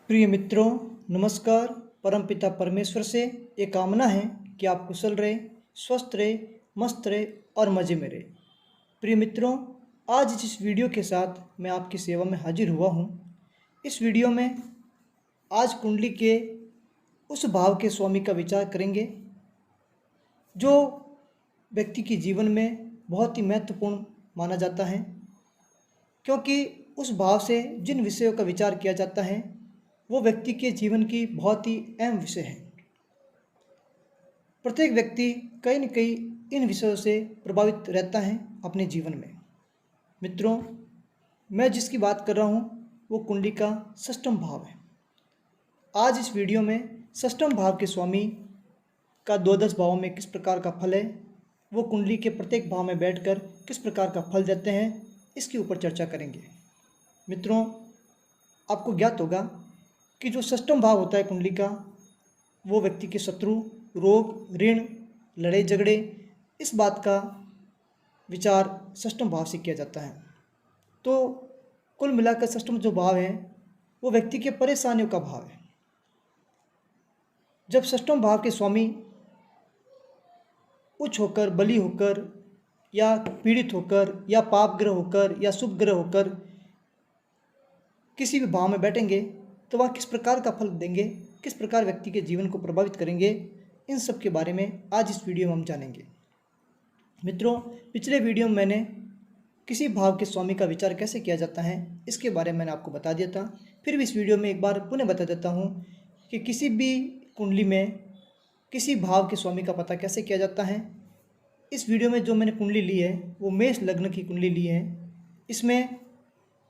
प्रिय मित्रों, नमस्कार। परमपिता परमेश्वर से ये कामना है कि आप कुशल रहे, स्वस्थ रहे, मस्त रहे और मज़े में रहे। प्रिय मित्रों, आज जिस वीडियो के साथ मैं आपकी सेवा में हाजिर हुआ हूँ, इस वीडियो में आज कुंडली के उस भाव के स्वामी का विचार करेंगे जो व्यक्ति के जीवन में बहुत ही महत्वपूर्ण माना जाता है, क्योंकि उस भाव से जिन विषयों का विचार किया जाता है वो व्यक्ति के जीवन की बहुत ही अहम विषय है। प्रत्येक व्यक्ति कहीं न कहीं इन विषयों से प्रभावित रहता है अपने जीवन में। मित्रों, मैं जिसकी बात कर रहा हूँ वो कुंडली का षष्ठम भाव है। आज इस वीडियो में षष्ठम भाव के स्वामी का द्वादश भाव में किस प्रकार का फल है, वो कुंडली के प्रत्येक भाव में बैठकर किस प्रकार का फल देते हैं, इसके ऊपर चर्चा करेंगे। मित्रों, आपको ज्ञात होगा कि जो षष्ठम भाव होता है कुंडली का, वो व्यक्ति के शत्रु, रोग, ऋण, लड़ाई झगड़े, इस बात का विचार षष्ठम भाव से किया जाता है। तो कुल मिलाकर षष्ठम जो भाव है वो व्यक्ति के परेशानियों का भाव है। जब षष्ठम भाव के स्वामी उच्च होकर, बली होकर या पीड़ित होकर या पाप ग्रह होकर या शुभ ग्रह होकर किसी भी भाव में बैठेंगे तो वह किस प्रकार का फल देंगे, किस प्रकार व्यक्ति के जीवन को प्रभावित करेंगे, इन सब के बारे में आज इस वीडियो में हम जानेंगे। मित्रों, पिछले वीडियो में मैंने किसी भाव के स्वामी का विचार कैसे किया जाता है इसके बारे में मैंने आपको बता दिया था। फिर भी इस वीडियो में एक बार पुनः बता देता हूँ कि किसी भी कुंडली में किसी भाव के स्वामी का पता कैसे किया जाता है। इस वीडियो में जो मैंने कुंडली ली है वो मेष लग्न की कुंडली ली है। इसमें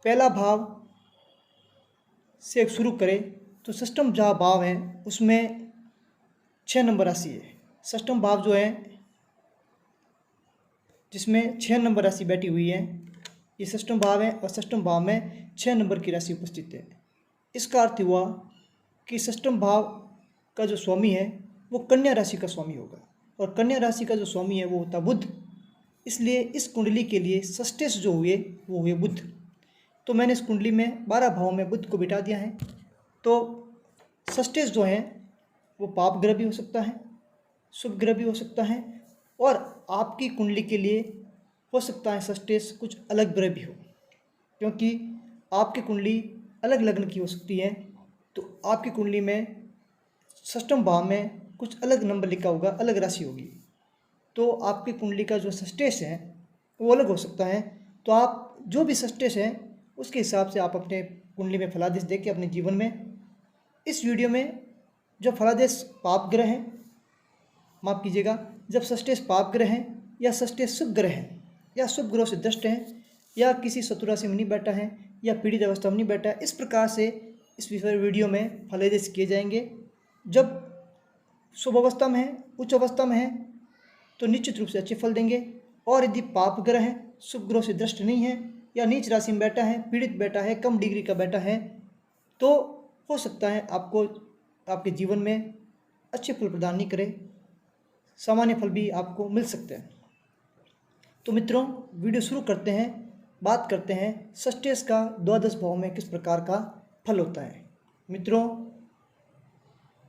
पहला भाव से शुरू करें तो षष्ठम जहाँ भाव है उसमें 6 नंबर राशि है। षष्ठम भाव जो है जिसमें 6 नंबर राशि बैठी हुई है, ये षष्ठम भाव है और षष्ठम भाव में 6 नंबर की राशि उपस्थित है। इसका अर्थ हुआ कि षष्ठम भाव का जो स्वामी है वो कन्या राशि का स्वामी होगा और कन्या राशि का जो स्वामी है वो होता बुध। इसलिए इस कुंडली के लिए षष्ठेश जो हुए वो हुए बुध। तो मैंने इस कुंडली में 12 भाव में बुध को बिठा दिया है। तो षष्ठेश जो है वो पाप ग्रह भी हो सकता है, शुभ ग्रह भी हो सकता है और आपकी कुंडली के लिए हो सकता है षष्ठेश कुछ अलग ग्रह भी हो, क्योंकि आपकी कुंडली अलग लग्न की हो सकती है। तो आपकी कुंडली में षष्ठम भाव में कुछ अलग नंबर लिखा होगा, अलग राशि होगी, तो आपकी कुंडली का जो षष्ठेश है वो अलग हो सकता है। तो आप जो भी षष्ठेश है उसके हिसाब से आप अपने कुंडली में फलादेश देके अपने जीवन में, इस वीडियो में जो फलादेश पाप ग्रह हैं, माफ़ कीजिएगा, जब षष्ठेश पाप ग्रह हैं या षष्ठेश शुभ ग्रह हैं या शुभ ग्रह से दृष्ट हैं या किसी शत्रु राशि में नहीं बैठा है या पीड़ित अवस्था में नहीं बैठा है, इस प्रकार से इस वीडियो में फलादेश किए जाएंगे। जब शुभ अवस्था में है, उच्च अवस्था में है तो निश्चित रूप से अच्छे फल देंगे, और यदि पाप ग्रह है, शुभ ग्रह से दृष्ट नहीं है या नीच राशि में बैठा है, पीड़ित बैठा है, कम डिग्री का बैठा है, तो हो सकता है आपको आपके जीवन में अच्छे फल प्रदान नहीं करे, सामान्य फल भी आपको मिल सकते हैं। तो मित्रों, वीडियो शुरू करते हैं। बात करते हैं षष्ठेश का द्वादश भाव में किस प्रकार का फल होता है। मित्रों,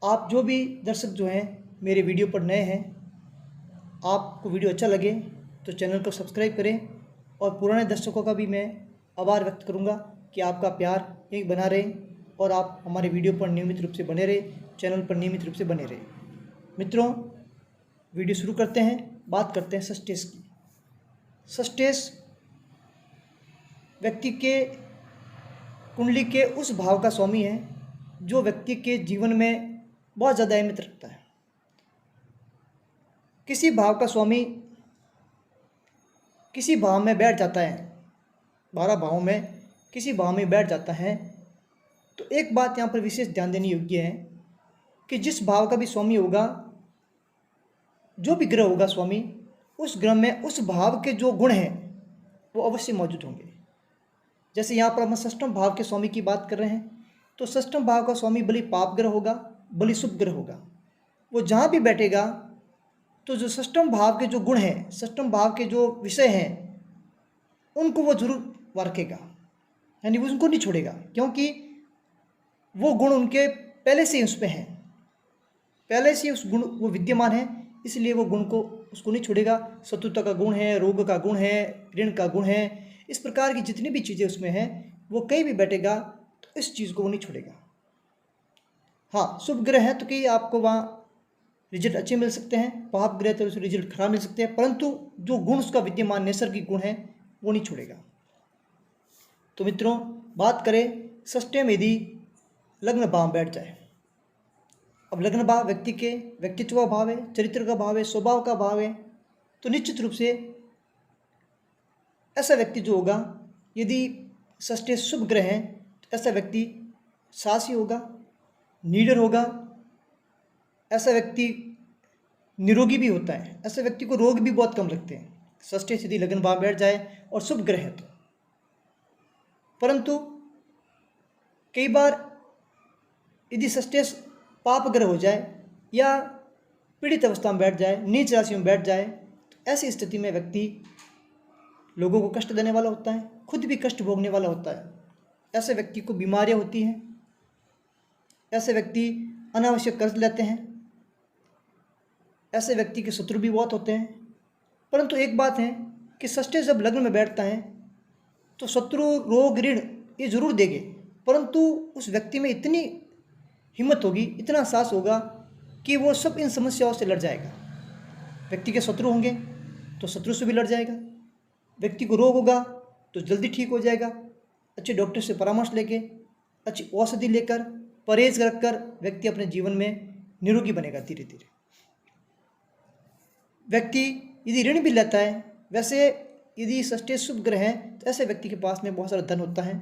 आप जो भी दर्शक जो हैं मेरे वीडियो पर नए हैं, आपको वीडियो अच्छा लगे तो चैनल को सब्सक्राइब करें, और पुराने दर्शकों का भी मैं आभार व्यक्त करूंगा कि आपका प्यार यही बना रहे और आप हमारे वीडियो पर नियमित रूप से बने रहे, चैनल पर नियमित रूप से बने रहे। मित्रों, वीडियो शुरू करते हैं। बात करते हैं षष्ठेश की। षष्ठेश व्यक्ति के कुंडली के उस भाव का स्वामी है जो व्यक्ति के जीवन में बहुत ज़्यादा अहमियत रखता है। किसी भाव का स्वामी किसी भाव में बैठ जाता है, 12 भावों में किसी भाव में बैठ जाता है, तो एक बात यहाँ पर विशेष ध्यान देने योग्य है कि जिस भाव का भी स्वामी होगा, जो भी ग्रह होगा स्वामी, उस ग्रह में उस भाव के जो गुण हैं वो अवश्य मौजूद होंगे। जैसे यहाँ पर हम षष्ठम भाव के स्वामी की बात कर रहे हैं, तो षष्ठम भाव का स्वामी भले पाप ग्रह होगा, भले शुभ ग्रह होगा, वो जहाँ भी बैठेगा तो जो षष्ठम भाव के जो गुण हैं, षष्ठम भाव के जो विषय हैं, उनको वो जरूर रखेगा, यानी वो उनको नहीं छोड़ेगा, क्योंकि वो गुण उनके पहले से ही उसमें है, पहले से उस गुण वो विद्यमान है, इसलिए वो गुण को उसको नहीं छोड़ेगा। शत्रुता का गुण है, रोग का गुण है, ऋण का गुण है, इस प्रकार की जितनी भी चीज़ें उसमें हैं, वो कहीं भी बैठेगा तो इस चीज़ को वो नहीं छोड़ेगा। हाँ, शुभ ग्रह है तो कि आपको वहाँ रिजल्ट अच्छे मिल सकते हैं, पाप ग्रह तो उसके रिजल्ट खराब मिल सकते हैं, परंतु जो गुण उसका विद्यमान नैसर्गिक गुण है वो नहीं छोड़ेगा। तो मित्रों, बात करें षष्ठे में यदि लग्न भाव बैठ जाए। अब लग्न भाव व्यक्ति के व्यक्तित्व का भाव है, चरित्र का भाव है, स्वभाव का भाव है। तो निश्चित रूप से ऐसा व्यक्ति जो होगा, यदि षष्ठे शुभ ग्रह है तो ऐसा व्यक्ति साहसी होगा, नीडर होगा, ऐसा व्यक्ति निरोगी भी होता है, ऐसे व्यक्ति को रोग भी बहुत कम लगते हैं षष्ठे से यदि लग्न भाव बैठ जाए और शुभ ग्रह है तो। परंतु कई बार यदि षष्ठे पाप ग्रह हो जाए या पीड़ित अवस्था में बैठ जाए, नीच राशि में बैठ जाए, तो ऐसी स्थिति में व्यक्ति लोगों को कष्ट देने वाला होता है, खुद भी कष्ट भोगने वाला होता है। ऐसे व्यक्ति को बीमारियां होती हैं, ऐसे व्यक्ति अनावश्यक कर्ज लेते हैं, ऐसे व्यक्ति के शत्रु भी बहुत होते हैं। परंतु एक बात है कि षष्ठे जब लग्न में बैठता है तो शत्रु, रोग, ऋण ये जरूर देंगे, परंतु उस व्यक्ति में इतनी हिम्मत होगी, इतना साहस होगा कि वो सब इन समस्याओं से लड़ जाएगा। व्यक्ति के शत्रु होंगे तो शत्रु से भी लड़ जाएगा, व्यक्ति को रोग होगा तो जल्दी ठीक हो जाएगा। अच्छे डॉक्टर से परामर्श लेके, अच्छी औषधि लेकर, परहेज रखकर व्यक्ति अपने जीवन में निरोगी बनेगा धीरे धीरे। व्यक्ति यदि ऋण भी लेता है, वैसे यदि षष्ठे शुभ ग्रह है तो ऐसे व्यक्ति के पास में बहुत सारा धन होता है,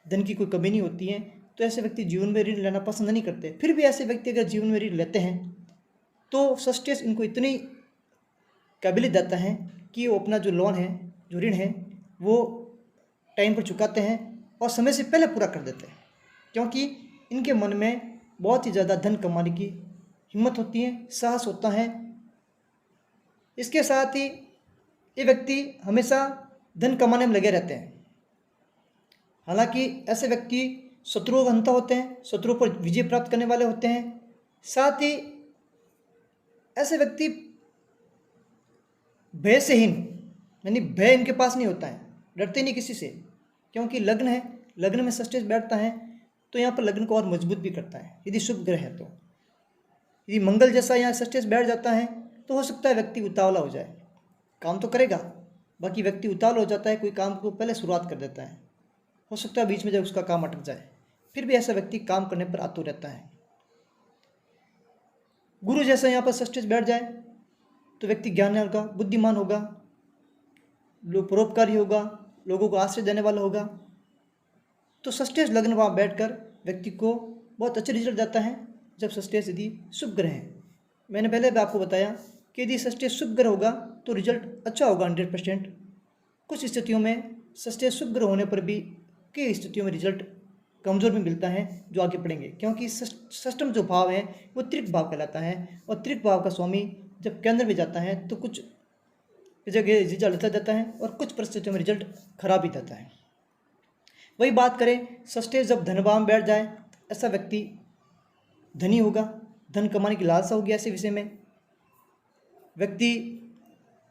धन की कोई कमी नहीं होती है, तो ऐसे व्यक्ति जीवन में ऋण लेना पसंद नहीं करते। फिर भी ऐसे व्यक्ति अगर जीवन में ऋण लेते हैं तो षष्ठे इनको इतनी काबिलियत देता है कि वो अपना जो लोन है, जो ऋण है, वो टाइम पर चुकाते हैं और समय से पहले पूरा कर देते हैं, क्योंकि इनके मन में बहुत ही ज़्यादा धन कमाने की हिम्मत होती है, साहस होता है। इसके साथ ही ये व्यक्ति हमेशा धन कमाने में लगे रहते हैं। हालांकि ऐसे व्यक्ति शत्रुओं का हंता होते हैं, शत्रुओं पर विजय प्राप्त करने वाले होते हैं। साथ ही ऐसे व्यक्ति भय से हीन, यानी भय इनके पास नहीं होता है, डरते नहीं किसी से, क्योंकि लग्न है, लग्न में षष्ठे बैठता है तो यहाँ पर लग्न को और मजबूत भी करता है यदि शुभ ग्रह है तो। यदि मंगल जैसा यहाँ षष्ठे बैठ जाता है तो हो सकता है व्यक्ति उतावला हो जाए, काम तो करेगा, बाकी व्यक्ति उतावला हो जाता है, कोई काम को पहले शुरुआत कर देता है, हो सकता है बीच में जब उसका काम अटक जाए, फिर भी ऐसा व्यक्ति काम करने पर आतुर रहता है। गुरु जैसा यहाँ पर षष्ठे बैठ जाए तो व्यक्ति ज्ञानी होगा, बुद्धिमान होगा, लोग परोपकारी होगा, लोगों को आश्रय देने वाला होगा। तो षष्ठे लग्न वहाँ बैठकर व्यक्ति को बहुत अच्छे रिजल्ट देता है जब षष्ठे यदि शुभ ग्रह है। मैंने पहले भी आपको बताया कि यदि षष्ठे शुभ ग्रह होगा तो रिजल्ट अच्छा होगा 100%। कुछ स्थितियों में षष्ठे शुभ ग्रह होने पर भी कई स्थितियों में रिजल्ट कमज़ोर भी मिलता है, जो आगे पढ़ेंगे, क्योंकि षष्ठम जो भाव है वो त्रिक भाव कहलाता है, और त्रिक भाव का स्वामी जब केंद्र में जाता है तो कुछ जगह रिजल्ट अच्छा देता है और कुछ परिस्थितियों में रिजल्ट खराब ही देता है। वही बात करें षष्ठे जब धन भाव में बैठ जाए, ऐसा व्यक्ति धनी होगा, धन कमाने की लालसा होगी। ऐसे विषय में व्यक्ति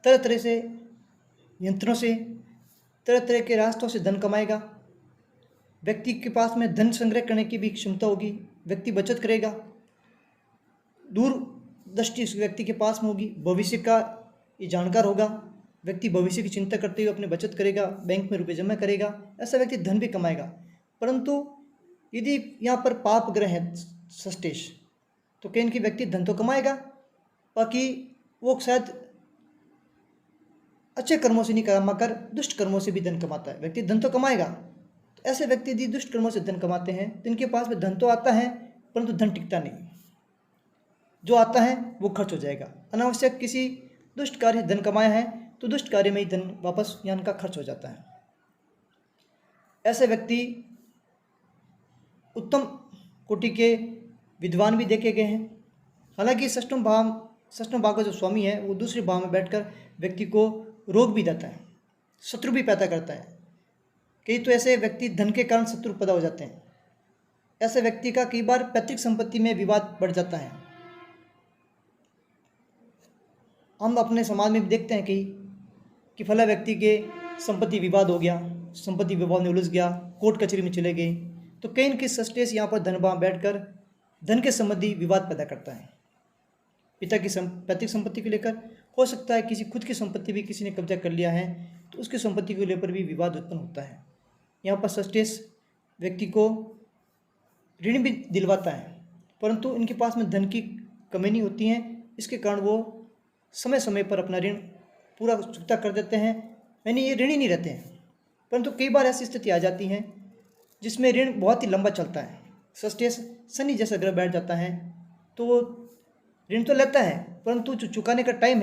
तरह तरह से यंत्रों से, तरह तरह के रास्तों से धन कमाएगा। व्यक्ति के पास में धन संग्रह करने की भी क्षमता होगी, व्यक्ति बचत करेगा, दूरदृष्टि उस व्यक्ति के पास में होगी, भविष्य का ये जानकार होगा, व्यक्ति भविष्य की चिंता करते हुए अपनी बचत करेगा, बैंक में रुपए जमा करेगा, ऐसा व्यक्ति धन भी कमाएगा। परंतु यदि यहाँ पर पाप ग्रह है षष्ठेश, तो कहीं की व्यक्ति धन तो कमाएगा, बाकी वो शायद अच्छे कर्मों से नहीं कमाकर दुष्ट कर्मों से भी धन कमाता है। व्यक्ति धन तो कमाएगा, तो ऐसे व्यक्ति यदि दुष्ट कर्मों से धन कमाते हैं तो इनके पास में धन तो आता है परंतु धन टिकता नहीं, जो आता है वो खर्च हो जाएगा। अनावश्यक किसी दुष्ट कार्य धन कमाया है तो दुष्ट कार्य में ही धन वापस यान का खर्च हो जाता है। ऐसे व्यक्ति उत्तम कोटि के विद्वान भी देखे गए हैं। हालांकि षष्ठम भाव का जो स्वामी है वो दूसरे भाव में बैठकर व्यक्ति को रोग भी देता है, शत्रु भी पैदा करता है। कई तो ऐसे व्यक्ति धन के कारण शत्रु पैदा हो जाते हैं। ऐसे व्यक्ति का कई बार पैतृक संपत्ति में विवाद बढ़ जाता है। हम अपने समाज में भी देखते हैं कि फला व्यक्ति के संपत्ति विवाद हो गया, संपत्ति विवाद में उलझ गया, कोर्ट कचहरी में चले गए, तो कहीं न कहीं सस्टेस यहाँ पर धनवान बैठकर धन के संबंधी विवाद पैदा करता है। पिता की पैतृक संपत्ति को लेकर हो सकता है किसी खुद की संपत्ति भी किसी ने कब्जा कर लिया है, तो उसकी संपत्ति को लेकर भी विवाद उत्पन्न होता है। यहाँ पर सस्टेस व्यक्ति को ऋण भी दिलवाता है, परंतु इनके पास में धन की कमी नहीं होती है, इसके कारण वो समय समय पर अपना ऋण पूरा चुकता कर देते हैं, यानी ये ऋणी नहीं रहते हैं। परंतु कई बार ऐसी स्थिति आ जाती है जिसमें ऋण बहुत ही लंबा चलता है। सस्टेस शनि जैसा ग्रह बैठ जाता है तो वो ऋण तो लेता है, परंतु जो चुकाने का टाइम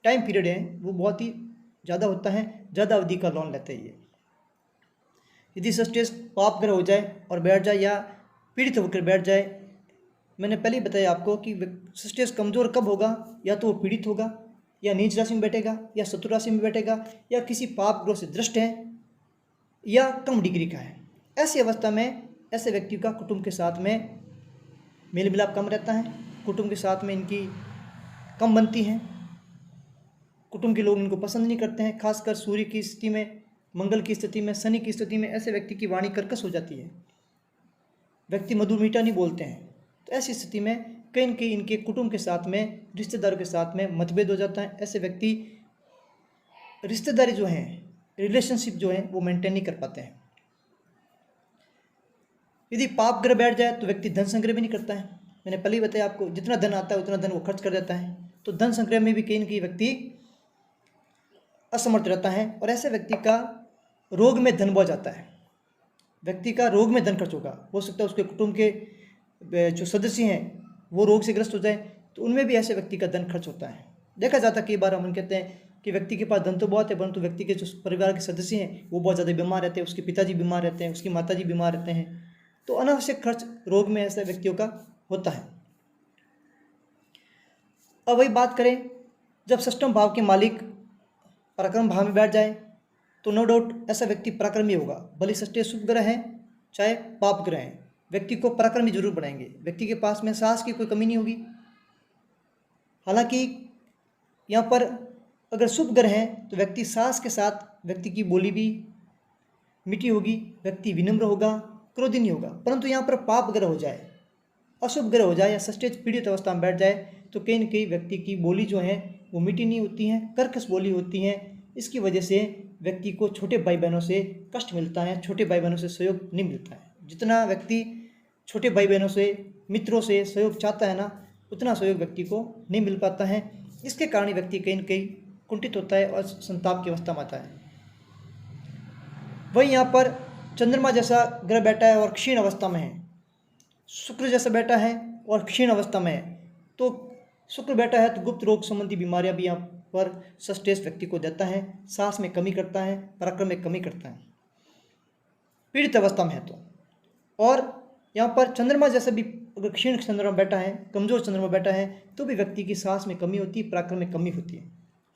पीरियड है वो बहुत ही ज़्यादा होता है, ज़्यादा अवधि का लोन लेते हैं ये। यदि सस्टेस पाप ग्रह हो जाए और बैठ जाए या पीड़ित होकर बैठ जाए, मैंने पहले ही बताया आपको कि सस्टेस कमज़ोर कब होगा, या तो वो पीड़ित होगा, या नीच राशि में बैठेगा, या शत्रु राशि में बैठेगा, या किसी पाप ग्रह से दृष्ट है, या कम डिग्री का है। ऐसी अवस्था में ऐसे व्यक्ति का कुटुंब के साथ में मेल मिलाप कम रहता है, कुटुंब के साथ में इनकी कम बनती है, कुटुंब के लोग इनको पसंद नहीं करते हैं। खासकर सूर्य की स्थिति में, मंगल की स्थिति में, शनि की स्थिति में ऐसे व्यक्ति की वाणी कर्कश हो जाती है, व्यक्ति मधुर मीठा नहीं बोलते हैं। तो ऐसी स्थिति में कहीं न कहीं इनके कुटुंब के साथ में, रिश्तेदारों के साथ में मतभेद हो जाता है। ऐसे व्यक्ति रिश्तेदारी जो हैं, रिलेशनशिप जो है वो मेंटेन नहीं कर पाते हैं। यदि पाप ग्रह बैठ जाए तो व्यक्ति धन संग्रह भी नहीं करता है। मैंने पहले ही बताया आपको, जितना धन आता है उतना धन वो खर्च कर देता है, तो धन संग्रह में भी कहीं न कहीं व्यक्ति असमर्थ रहता है। और ऐसे व्यक्ति का रोग में धन बढ़ जाता है, व्यक्ति का रोग में धन खर्च होगा। हो सकता है उसके कुटुंब के जो सदस्य हैं वो रोग से ग्रस्त हो जाए, तो उनमें भी ऐसे व्यक्ति का धन खर्च होता है। देखा जाता है कई बार हम कहते हैं कि व्यक्ति के पास धन तो बहुत है, परंतु व्यक्ति के जो परिवार के सदस्य हैं वो बहुत ज़्यादा बीमार रहते हैं, उसके पिताजी बीमार रहते हैं, उसकी माताजी बीमार रहते हैं, तो अनावश्यक खर्च रोग में ऐसे व्यक्तियों का होता है। अब वही बात करें, जब षष्ठम भाव के मालिक पराक्रम भाव में बैठ जाए तो नो डाउट ऐसा व्यक्ति पराक्रमी होगा। भले षष्ठे शुभ ग्रह है चाहे पाप ग्रह है, व्यक्ति को पराक्रमी जरूर बनाएंगे। व्यक्ति के पास में साहस की कोई कमी नहीं होगी। हालांकि यहाँ पर अगर शुभ ग्रह है तो व्यक्ति साहस के साथ, व्यक्ति की बोली भी मीठी होगी, व्यक्ति विनम्र होगा, क्रोधी नहीं होगा। परंतु यहाँ पर पाप ग्रह हो जाए, अशुभ ग्रह हो जाए या षष्ठेज पीड़ित अवस्था में बैठ जाए तो कहीं न कहीं व्यक्ति की बोली जो है वो मीठी नहीं होती है, कर्कश बोली होती है। इसकी वजह से व्यक्ति को छोटे भाई बहनों से कष्ट मिलता है, छोटे भाई बहनों से सहयोग नहीं मिलता है। जितना व्यक्ति छोटे भाई बहनों से, मित्रों से सहयोग चाहता है ना, उतना सहयोग व्यक्ति को नहीं मिल पाता है। इसके कारण व्यक्ति कहीं न कहीं कुंठित होता है और संताप की अवस्था में आता है। वही यहाँ पर चंद्रमा जैसा ग्रह बैठा है और क्षीण अवस्था में है, शुक्र जैसा बैठा है और क्षीण अवस्था में है, तो शुक्र बैठा है तो गुप्त रोग संबंधी बीमारियां भी यहाँ पर सस्टेस व्यक्ति को देता है, सांस में कमी करता है, पराक्रम में कमी करता है, पीड़ित अवस्था में है तो। और यहाँ पर चंद्रमा जैसा भी अगर क्षीण चंद्रमा बैठा है, कमजोर चंद्रमा बैठा है, तो भी व्यक्ति की सांस में कमी होती है, पराक्रम में कमी होती है।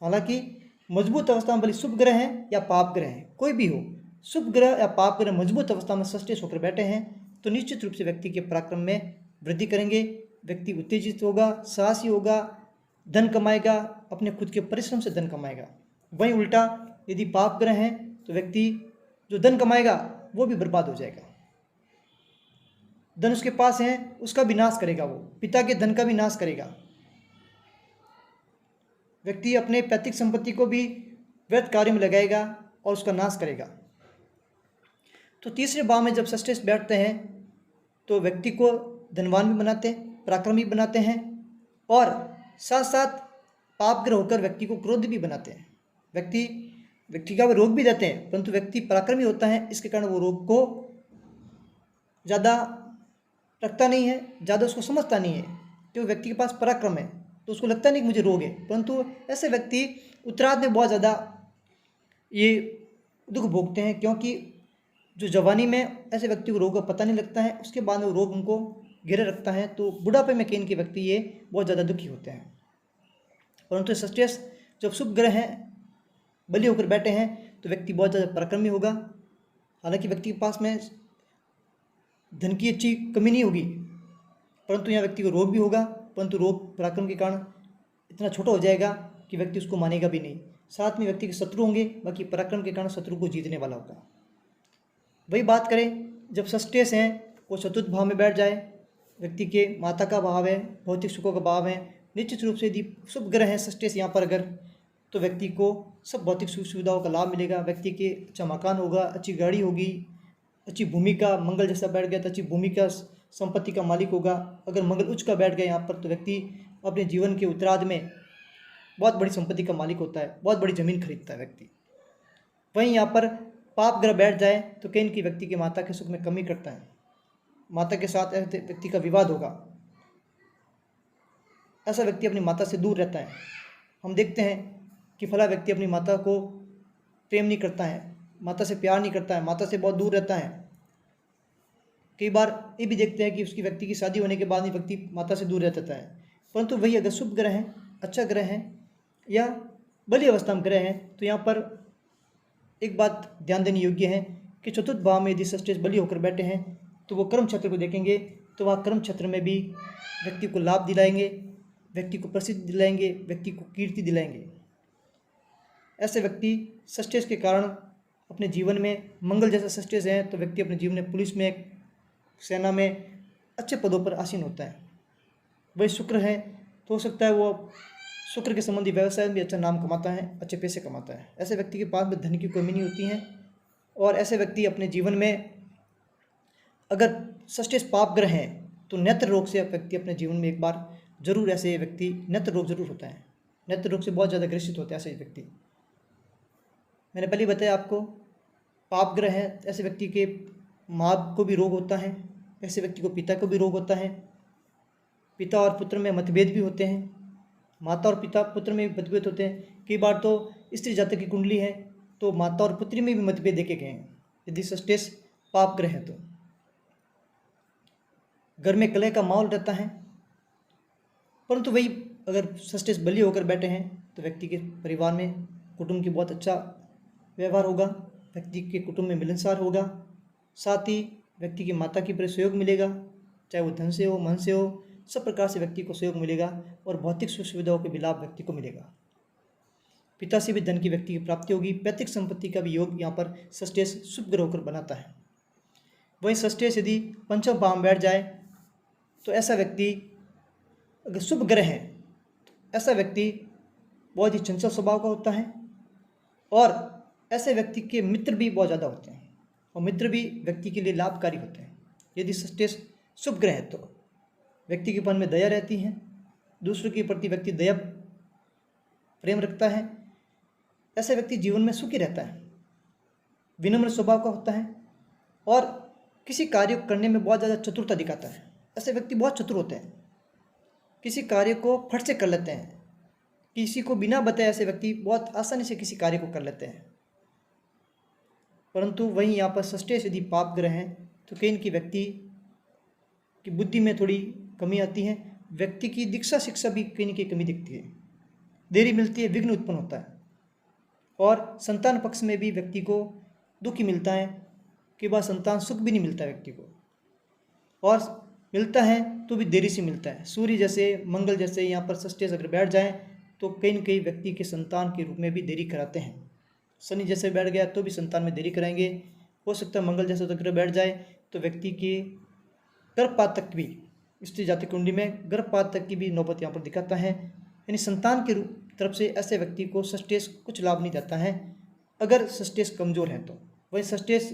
हालांकि मजबूत अवस्था में भले शुभ ग्रह है या पाप ग्रह है, कोई भी हो, शुभ ग्रह या पाप ग्रह मजबूत अवस्था में सस्टेस होकर बैठे हैं तो निश्चित रूप से व्यक्ति के पराक्रम में वृद्धि करेंगे। व्यक्ति उत्तेजित होगा, साहसी होगा, धन कमाएगा, अपने खुद के परिश्रम से धन कमाएगा। वहीं उल्टा यदि पाप ग्रह है तो व्यक्ति जो धन कमाएगा वो भी बर्बाद हो जाएगा। धन उसके पास है उसका भी नाश करेगा, वो पिता के धन का भी नाश करेगा। व्यक्ति अपने पैतृक संपत्ति को भी व्यर्थ कार्य में लगाएगा और उसका नाश करेगा। तो तीसरे भाव में जब सस्टेस बैठते हैं तो व्यक्ति को धनवान भी बनाते हैं, पराक्रमी बनाते हैं, और साथ साथ पाप ग्रह होकर व्यक्ति को क्रोध भी बनाते हैं। व्यक्ति का वो रोग भी देते हैं, परंतु व्यक्ति पराक्रमी होता है, इसके कारण वो रोग को ज़्यादा रखता नहीं है, ज़्यादा उसको समझता नहीं है। तो व्यक्ति के पास पराक्रम है तो उसको लगता नहीं कि मुझे रोग है, परंतु ऐसे व्यक्ति उत्तरार्ध में बहुत ज़्यादा ये दुख भोगते हैं, क्योंकि जो जवानी में ऐसे व्यक्ति को रोग का पता नहीं लगता है, उसके बाद वो रोग उनको घेरे रखता है, तो बुढ़ापे में कहीं के व्यक्ति ये बहुत ज़्यादा दुखी होते हैं। परंतु सस्टेस जब शुभ ग्रह हैं, बलि होकर बैठे हैं, तो व्यक्ति बहुत ज़्यादा पराक्रमी होगा। हालांकि व्यक्ति के पास में धन की अच्छी कमी नहीं होगी, परंतु यहाँ व्यक्ति को रोग भी होगा, परंतु रोग पराक्रम के कारण इतना छोटा हो जाएगा कि व्यक्ति उसको मानेगा भी नहीं। साथ में व्यक्ति के शत्रु होंगे, बाकी पराक्रम के कारण शत्रु को जीतने वाला होगा। वही बात करें जब षष्ठेश हैं वो चतुर्थ भाव में बैठ जाए, व्यक्ति के माता का भाव है, भौतिक सुखों का भाव है, निश्चित रूप से यदि शुभ ग्रह है षष्ठेश यहाँ पर अगर, तो व्यक्ति को सब भौतिक सुख सुविधाओं का लाभ मिलेगा। व्यक्ति के अच्छा मकान होगा, अच्छी गाड़ी होगी, अच्छी भूमि का मंगल जैसा बैठ गया तो अच्छी भूमि का संपत्ति का मालिक होगा। अगर मंगल उच्च का बैठ गया यहाँ पर तो व्यक्ति अपने जीवन के उत्तरार्ध में बहुत बड़ी संपत्ति का मालिक होता है, बहुत बड़ी ज़मीन खरीदता है व्यक्ति। वहीं यहाँ पर पाप ग्रह बैठ जाए तो कहीं की व्यक्ति के माता के सुख में कमी करता है, माता के साथ ऐसे व्यक्ति का विवाद होगा, ऐसा व्यक्ति अपनी माता से दूर रहता है। हम देखते हैं कि फला व्यक्ति अपनी माता को प्रेम नहीं करता है, माता से प्यार नहीं करता है, माता से बहुत दूर रहता है। कई बार ये भी देखते हैं कि उसकी व्यक्ति की शादी होने के बाद ही व्यक्ति माता से दूर रहता है। परंतु वही अगर शुभ ग्रह है, अच्छा ग्रह है या बली अवस्था में ग्रह है तो यहाँ पर एक बात ध्यान देने योग्य है कि चतुर्थ भाव में यदि षष्ठेश बली होकर बैठे हैं तो वो कर्म क्षेत्र को देखेंगे तो वह कर्म क्षेत्र में भी व्यक्ति को लाभ दिलाएंगे, व्यक्ति को प्रसिद्धि दिलाएंगे, व्यक्ति को कीर्ति दिलाएंगे। ऐसे व्यक्ति षष्ठेश के कारण अपने जीवन में मंगल जैसा षष्ठेश है तो व्यक्ति अपने जीवन में पुलिस में, सेना में अच्छे पदों पर आसीन होता है। वही शुक्र है तो हो सकता है वो शुक्र के संबंधी व्यवसाय में भी अच्छा नाम कमाता है, अच्छे पैसे कमाता है। ऐसे व्यक्ति के पास में धन की कमी नहीं होती है। और ऐसे व्यक्ति अपने जीवन में अगर षष्ठेश पाप ग्रह हैं तो नेत्र रोग से व्यक्ति अपने जीवन में एक बार जरूर, ऐसे व्यक्ति नेत्र रोग जरूर होता है, नेत्र रोग से बहुत ज़्यादा ग्रसित होते हैं ऐसे व्यक्ति। मैंने पहले बताया आपको पाप ग्रह है, ऐसे व्यक्ति के माँ को भी रोग होता है, ऐसे व्यक्ति को पिता को भी रोग होता है, पिता और पुत्र में मतभेद भी होते हैं, माता और पिता पुत्र में भी मतभेद होते हैं। कई बार तो स्त्री जातक की कुंडली है तो माता और पुत्री में भी मतभेद देखे गए हैं यदि षष्ठेश पाप ग्रह है तो। घर में कलह का माहौल रहता है, परंतु वही अगर षष्ठेश बली होकर बैठे हैं तो व्यक्ति के परिवार में कुटुंब की बहुत अच्छा व्यवहार होगा, व्यक्ति के कुटुंब में मिलनसार होगा, साथ ही व्यक्ति की माता की प्रति सहयोग मिलेगा, चाहे वो धन से हो, मन से हो, सब प्रकार से व्यक्ति को सहयोग मिलेगा और भौतिक सुख सुविधाओं के भी लाभ व्यक्ति को मिलेगा। पिता से भी धन की व्यक्ति की प्राप्ति होगी। पैतृक संपत्ति का भी योग यहाँ पर षष्ठेश शुभ ग्रह होकर बनाता है। वहीं षष्ठेश यदि पंचम भाव में बैठ जाए तो ऐसा व्यक्ति अगर शुभ ग्रह है तो ऐसा व्यक्ति बहुत ही चंचल स्वभाव का होता है और ऐसे व्यक्ति के मित्र भी बहुत ज़्यादा होते हैं और मित्र भी व्यक्ति के लिए लाभकारी होते हैं। यदि षष्ठेश शुभ ग्रह है तो व्यक्ति के मन में दया रहती है, दूसरों के प्रति व्यक्ति दया प्रेम रखता है, ऐसे व्यक्ति जीवन में सुखी रहता है, विनम्र स्वभाव का होता है और किसी कार्य को करने में बहुत ज़्यादा चतुरता दिखाता है। ऐसे व्यक्ति बहुत चतुर होते हैं, किसी कार्य को फट से कर लेते हैं, किसी को बिना बताए ऐसे व्यक्ति बहुत आसानी से किसी कार्य को कर लेते हैं। परंतु वहीं यहाँ पर षष्ठेश यदि पाप ग्रह है तो कहीं की व्यक्ति की बुद्धि में थोड़ी कमी आती है, व्यक्ति की दीक्षा शिक्षा भी कहीं न कहीं कमी दिखती है, देरी मिलती है, विघ्न उत्पन्न होता है और संतान पक्ष में भी व्यक्ति को दुख ही मिलता है। कई बार संतान सुख भी नहीं मिलता है व्यक्ति को, और मिलता है तो भी देरी से मिलता है। सूर्य जैसे, मंगल जैसे यहाँ पर षष्ठेश अगर बैठ जाए तो कहीं न कहीं व्यक्ति के संतान के रूप में भी देरी कराते हैं। शनि जैसे बैठ गया तो भी संतान में देरी कराएंगे। हो सकता है मंगल जैसा ग्रह बैठ जाए तो व्यक्ति के गर्भपात तक भी, स्त्री जाति कुंडली में गर्भपात तक की भी नौबत यहाँ पर दिखाता है। यानी संतान के तरफ से ऐसे व्यक्ति को षष्ठेश कुछ लाभ नहीं देता है अगर षष्ठेश कमजोर है तो। वही षष्ठेश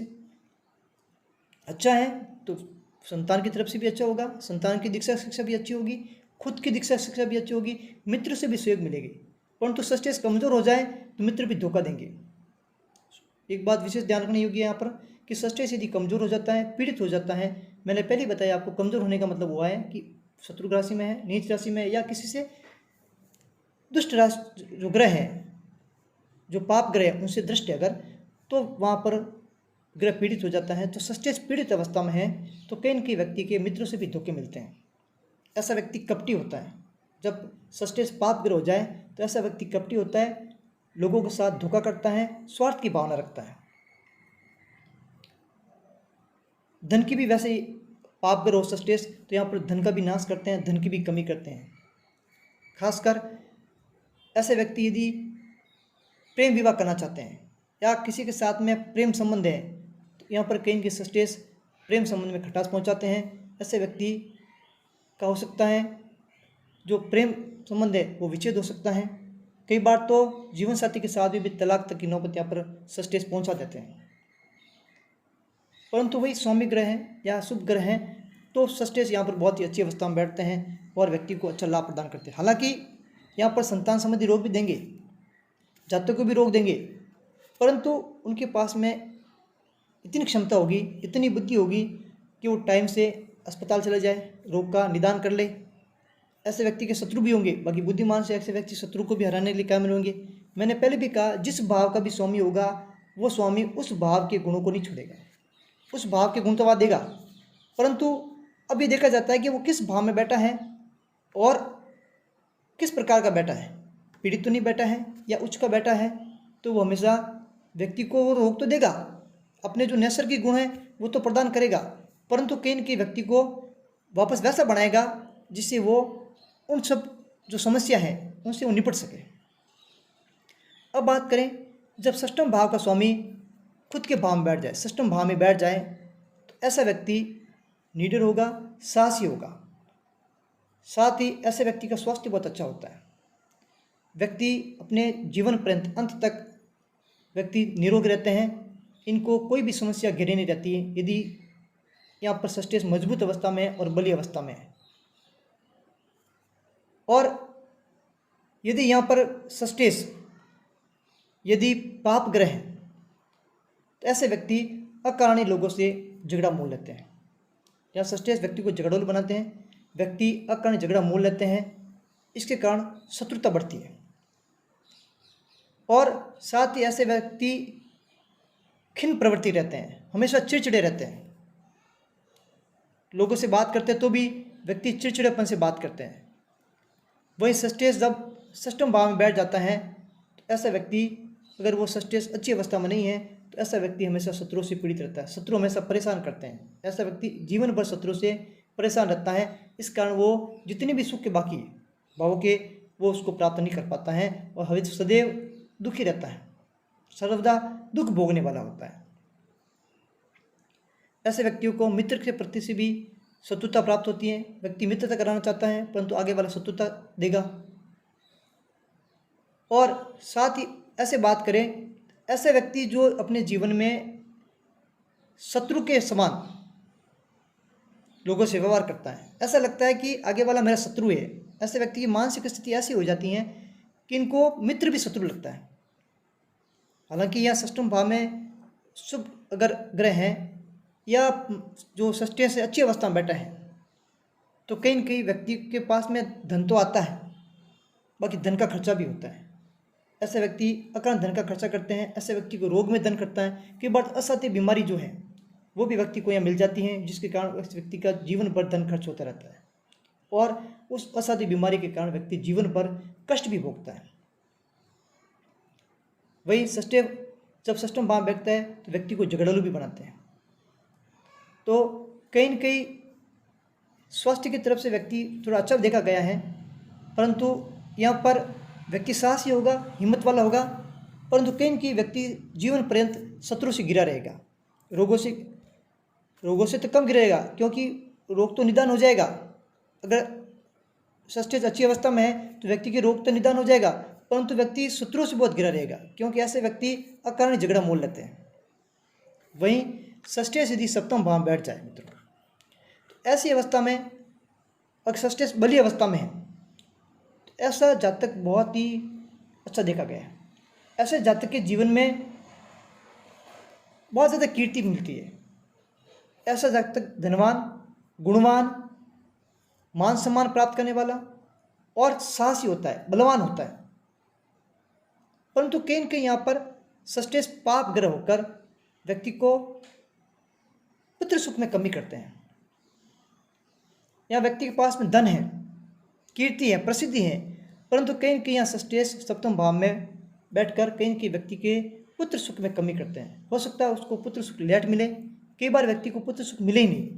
अच्छा है तो संतान की तरफ से भी अच्छा होगा, संतान की दीक्षा शिक्षा भी अच्छी होगी, खुद की दीक्षा शिक्षा भी अच्छी होगी, मित्र से भी सहयोग मिलेगी। परंतु षष्ठेश कमजोर हो जाए तो मित्र भी धोखा देंगे। एक बात विशेष ध्यान रखनी होगी यहाँ पर कि षष्ठेश यदि कमजोर हो जाता है, पीड़ित हो जाता है, मैंने पहले ही बताया आपको कमजोर होने का मतलब हुआ है कि शत्रु राशि में है, नीच राशि में है, या किसी से दुष्ट राशि जो ग्रह है, जो पाप ग्रह है, उनसे दृष्टि अगर, तो वहाँ पर ग्रह पीड़ित हो जाता है। तो षष्ठेश पीड़ित अवस्था में है तो कहीं न कहीं व्यक्ति के मित्रों से भी धोखे मिलते हैं। ऐसा व्यक्ति कपटी होता है। जब षष्ठेश पाप ग्रह हो जाए तो ऐसा व्यक्ति कपटी होता है, लोगों के साथ धोखा करता है, स्वार्थ की भावना रखता है। धन की भी वैसे पाप ग्रह हो सस्टेस, तो यहाँ पर धन का भी नाश करते हैं, धन की भी कमी करते हैं। खासकर ऐसे व्यक्ति यदि प्रेम विवाह करना चाहते हैं या किसी के साथ में प्रेम संबंध है, तो यहाँ पर कहीं के सस्टेस प्रेम संबंध में खटास पहुँचाते हैं। ऐसे व्यक्ति का हो सकता है जो प्रेम संबंध है वो विच्छेद हो सकता है। कई बार तो जीवन साथी के साथ भी तलाक तक की नौबत यहाँ पर सस्टेस पहुँचा देते हैं। परंतु वही स्वामी ग्रह हैं या शुभ ग्रह हैं तो सस्टेस यहाँ पर बहुत ही अच्छी अवस्था में बैठते हैं और व्यक्ति को अच्छा लाभ प्रदान करते हैं। हालांकि यहाँ पर संतान संबंधी रोग भी देंगे, जातकों को भी रोग देंगे, परंतु उनके पास में इतनी क्षमता होगी, इतनी बुद्धि होगी कि वो टाइम से अस्पताल चले जाए, रोग का निदान कर ले। ऐसे व्यक्ति के शत्रु भी होंगे, बाकी बुद्धिमान से ऐसे व्यक्ति शत्रु को भी हराने के लिए कायम होंगे। मैंने पहले भी कहा, जिस भाव का भी स्वामी होगा वो स्वामी उस भाव के गुणों को नहीं छोड़ेगा, उस भाव के गुण तो वह देगा। परंतु अब ये देखा जाता है कि वो किस भाव में बैठा है और किस प्रकार का बैठा है, पीड़ित तो नहीं बैठा है या उच्च का बैठा है, तो वो हमेशा व्यक्ति को वो रोग तो देगा, अपने जो नैसर्गिक गुण हैं वो तो प्रदान करेगा, परंतु कहीं न कहीं व्यक्ति को वापस वैसा बनाएगा जिससे वो उन सब जो समस्या है उनसे वो निपट सके। अब बात करें, जब षष्ठम भाव का स्वामी खुद के भाव में बैठ जाए, षष्ठम भाव में बैठ जाए, तो ऐसा व्यक्ति निडर होगा, साहसी होगा। साथ ही ऐसे व्यक्ति का स्वास्थ्य बहुत अच्छा होता है। व्यक्ति अपने जीवन पर्यंत अंत तक व्यक्ति निरोग रहते हैं, इनको कोई भी समस्या घेरे नहीं रहती है यदि यहाँ पर सस्टेस मजबूत अवस्था में है और बली अवस्था में है। और यदि यहाँ पर सस्टेस यदि पाप ग्रह है तो ऐसे व्यक्ति अकारणीय लोगों से झगड़ा मोल लेते हैं, या सस्टेस व्यक्ति को झगड़ोल बनाते हैं, व्यक्ति अकारण झगड़ा मोल लेते हैं, इसके कारण शत्रुता बढ़ती है। और साथ ही ऐसे व्यक्ति खिन्न प्रवृत्ति रहते हैं, हमेशा चिड़चिड़े रहते हैं, लोगों से बात करते तो भी व्यक्ति चिड़चिड़ेपन से बात करते हैं। वही सस्टेस जब षष्ठम भाव में बैठ जाता है तो ऐसा व्यक्ति, अगर वो सस्टेस अच्छी अवस्था में नहीं है तो ऐसा व्यक्ति हमेशा शत्रुओं से पीड़ित रहता है, शत्रु हमेशा परेशान करते हैं, ऐसा व्यक्ति जीवन भर शत्रु से परेशान रहता है। इस कारण वो जितने भी सुख के बाकी भावों के वो उसको प्राप्त नहीं कर पाता है और हमेशा सदैव दुखी रहता है, सर्वदा दुख भोगने वाला होता है। ऐसे व्यक्तियों को मित्र के प्रति से भी शत्रुता प्राप्त होती है, व्यक्ति मित्रता कराना चाहता है परंतु आगे वाला शत्रुता देगा। और साथ ही ऐसे बात करें, ऐसे व्यक्ति जो अपने जीवन में शत्रु के समान लोगों से व्यवहार करता है, ऐसा लगता है कि आगे वाला मेरा शत्रु है, ऐसे व्यक्ति की मानसिक स्थिति ऐसी हो जाती है कि इनको मित्र भी शत्रु लगता है। हालांकि यह षष्ठम भाव में शुभ अगर ग्रह हैं या जो षष्ठीय से अच्छी अवस्था में बैठा है तो कहीं न कहीं व्यक्ति के पास में धन तो आता है, बाकी धन का खर्चा भी होता है। ऐसे व्यक्ति अकारण धन का खर्चा करते हैं, ऐसे व्यक्ति को रोग में धन करता है। कई बार असाध्य बीमारी जो है वो भी व्यक्ति को यहाँ मिल जाती है, जिसके कारण उस व्यक्ति का जीवन भर धन खर्च होता रहता है और उस असाध्य बीमारी के कारण व्यक्ति जीवन भर कष्ट भी भोगता है। वही षष्ठीय जब षष्ठम भाव बैठता है तो व्यक्ति को झगड़ालू भी बनाते हैं। तो कहीं न कहीं स्वास्थ्य की तरफ से व्यक्ति थोड़ा अच्छा देखा गया है, परंतु यहाँ पर व्यक्ति साहसी होगा, हिम्मत वाला होगा, परंतु कहीं न कहीं व्यक्ति जीवन पर्यंत शत्रु से घिरा रहेगा। रोगों से तो कम गिरेगा क्योंकि रोग तो निदान हो जाएगा। अगर षष्ठीय अच्छी अवस्था में है तो व्यक्ति के रोग तो निदान हो जाएगा, परंतु व्यक्ति शत्रुओं से बहुत घिरा रहेगा क्योंकि ऐसे व्यक्ति अकारण झगड़ा मोल लेते हैं। वहीं षष्ठीय यदि सप्तम भाव में बैठ जाए मित्रों, तो ऐसी अवस्था में अगर षष्ठीय बली अवस्था में है तो ऐसा जातक बहुत ही अच्छा देखा गया है। ऐसे जातक के जीवन में बहुत ज़्यादा कीर्ति मिलती है। ऐसा जातक धनवान, गुणवान, मान सम्मान प्राप्त करने वाला और साहसी होता है, बलवान होता है। परंतु कहीं न कहीं यहाँ पर षष्ठीय पाप ग्रह होकर व्यक्ति को पुत्र सुख में कमी करते हैं। यहाँ व्यक्ति के पास में धन है, कीर्ति है, प्रसिद्धि है, परंतु कहीं न कहीं यहाँ षष्ठीय सप्तम भाव में बैठकर कहीं न कहीं व्यक्ति के पुत्र सुख में कमी करते हैं। हो सकता है उसको पुत्र सुख लेट मिले, कई बार व्यक्ति को पुत्र सुख मिले ही नहीं।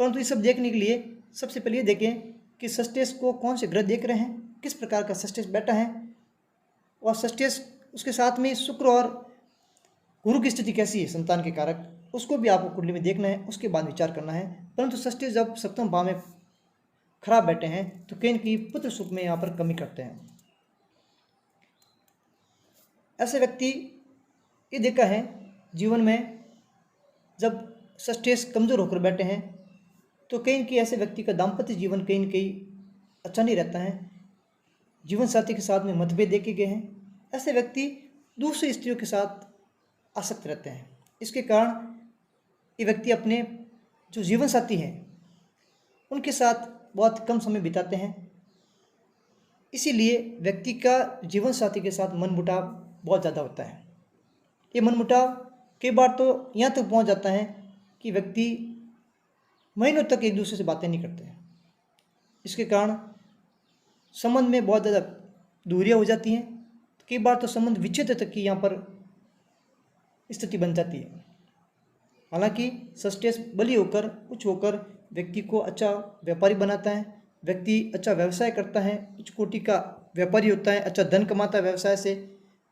परंतु ये सब देखने के लिए सबसे पहले ये देखें कि षष्ठेश को कौन से ग्रह देख रहे हैं, किस प्रकार का षष्ठेश बैठा है, और षष्ठेश उसके साथ में शुक्र और गुरु की स्थिति कैसी है संतान के कारक, उसको भी आपको कुंडली में देखना है, उसके बाद विचार करना है। परंतु षष्ठेश जब सप्तम भाव में खराब बैठे हैं तो कहीं न कहीं पुत्र सुख में यहाँ पर कमी करते हैं। ऐसे व्यक्ति ये देखा है जीवन में जब षष्ठेश कमजोर होकर बैठे हैं तो कहीं न कहीं ऐसे व्यक्ति का दाम्पत्य जीवन कहीं न कहीं अच्छा नहीं रहता है, जीवन साथी के साथ में मतभेद देखे गए हैं। ऐसे व्यक्ति दूसरी स्त्रियों के साथ आसक्त रहते हैं। इसके कारण ये व्यक्ति अपने जो जीवन साथी हैं उनके साथ बहुत कम समय बिताते हैं। इसीलिए व्यक्ति का जीवन साथी के साथ मनमुटाव बहुत ज़्यादा होता है। ये मनमुटाव कई बार तो यहाँ तक पहुँच जाता है कि व्यक्ति महीनों तक एक दूसरे से बातें नहीं करते हैं। इसके कारण संबंध में बहुत ज़्यादा दूरियाँ हो जाती हैं। कई बार तो संबंध विच्छेद तक की यहाँ पर स्थिति बन जाती है। हालांकि षष्ठेश बली होकर उच्च होकर व्यक्ति को अच्छा व्यापारी बनाता है, व्यक्ति अच्छा व्यवसाय करता है, उच्च कोटि का व्यापारी होता है, अच्छा धन कमाता है व्यवसाय से,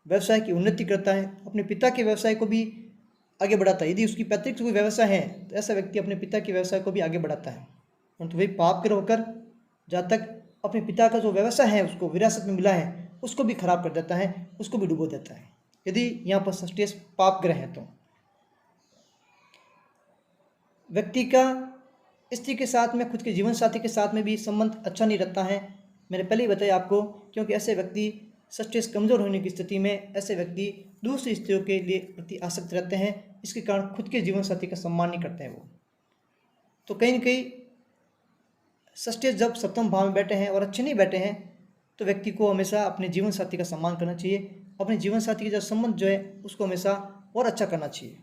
व्यवसाय की उन्नति करता है, अपने पिता के व्यवसाय को भी आगे बढ़ाता है। यदि उसकी पैतृक कोई व्यवसाय है तो ऐसा व्यक्ति अपने पिता के व्यवसाय को भी आगे बढ़ाता है। परंतु वही पाप ग्रह होकर जहाँ तक अपने पिता का जो व्यवसाय है उसको विरासत में मिला है उसको भी खराब कर देता है, उसको भी डुबो देता है, यदि यहाँ पर षष्ठेश पाप ग्रह है। तो व्यक्ति का स्त्री के साथ में, खुद के जीवन साथी के साथ में भी संबंध अच्छा नहीं रहता है। मैंने पहले ही बताया आपको, क्योंकि ऐसे व्यक्ति षष्ठेश कमजोर होने की स्थिति में ऐसे व्यक्ति दूसरी स्त्रियों के लिए प्रति आसक्त रहते हैं। इसके कारण खुद के जीवन साथी का सम्मान नहीं करते हैं वो। तो कहीं न कहीं षष्ठेश जब सप्तम भाव में बैठे हैं और अच्छे नहीं बैठे हैं तो व्यक्ति को हमेशा अपने जीवन साथी का सम्मान करना चाहिए, अपने जीवन साथी के जो संबंध जो है उसको हमेशा और अच्छा करना चाहिए।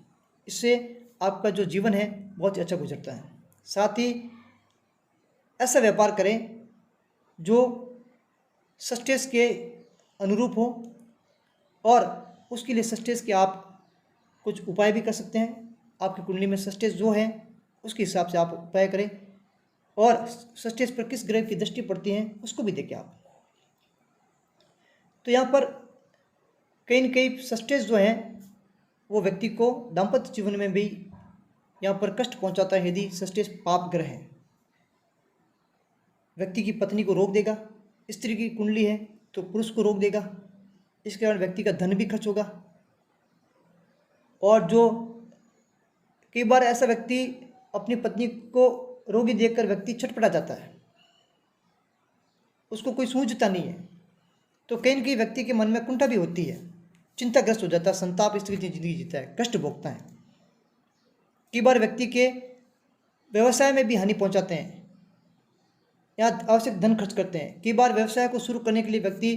इससे आपका जो जीवन है बहुत ही अच्छा गुजरता है। साथ ही ऐसा व्यापार करें जो षष्ठेश के अनुरूप हो, और उसके लिए षष्ठेश के आप कुछ उपाय भी कर सकते हैं। आपकी कुंडली में षष्ठेश जो है उसके हिसाब से आप उपाय करें, और षष्ठेश पर किस ग्रह की दृष्टि पड़ती है उसको भी देखें आप। तो यहाँ पर कहीं न कहीं षष्ठेश जो है वो व्यक्ति को दाम्पत्य जीवन में भी यहाँ पर कष्ट पहुँचाता है। यदि षष्ठेश पाप ग्रह है, व्यक्ति की पत्नी को रोक देगा, स्त्री की कुंडली है तो पुरुष को रोक देगा। इसके कारण व्यक्ति का धन भी खर्च होगा, और जो कई बार ऐसा व्यक्ति अपनी पत्नी को रोगी देखकर व्यक्ति छटपटा जाता है, उसको कोई सूझता नहीं है, तो कहीं न कहीं व्यक्ति के मन में कुंठा भी होती है, चिंताग्रस्त हो जाता है, संताप स्थिति जिंदगी जीता है, कष्ट भोगता है। कई बार व्यक्ति के व्यवसाय में भी हानि पहुंचाते हैं या आवश्यक धन खर्च करते हैं। कई बार व्यवसाय को शुरू करने के लिए व्यक्ति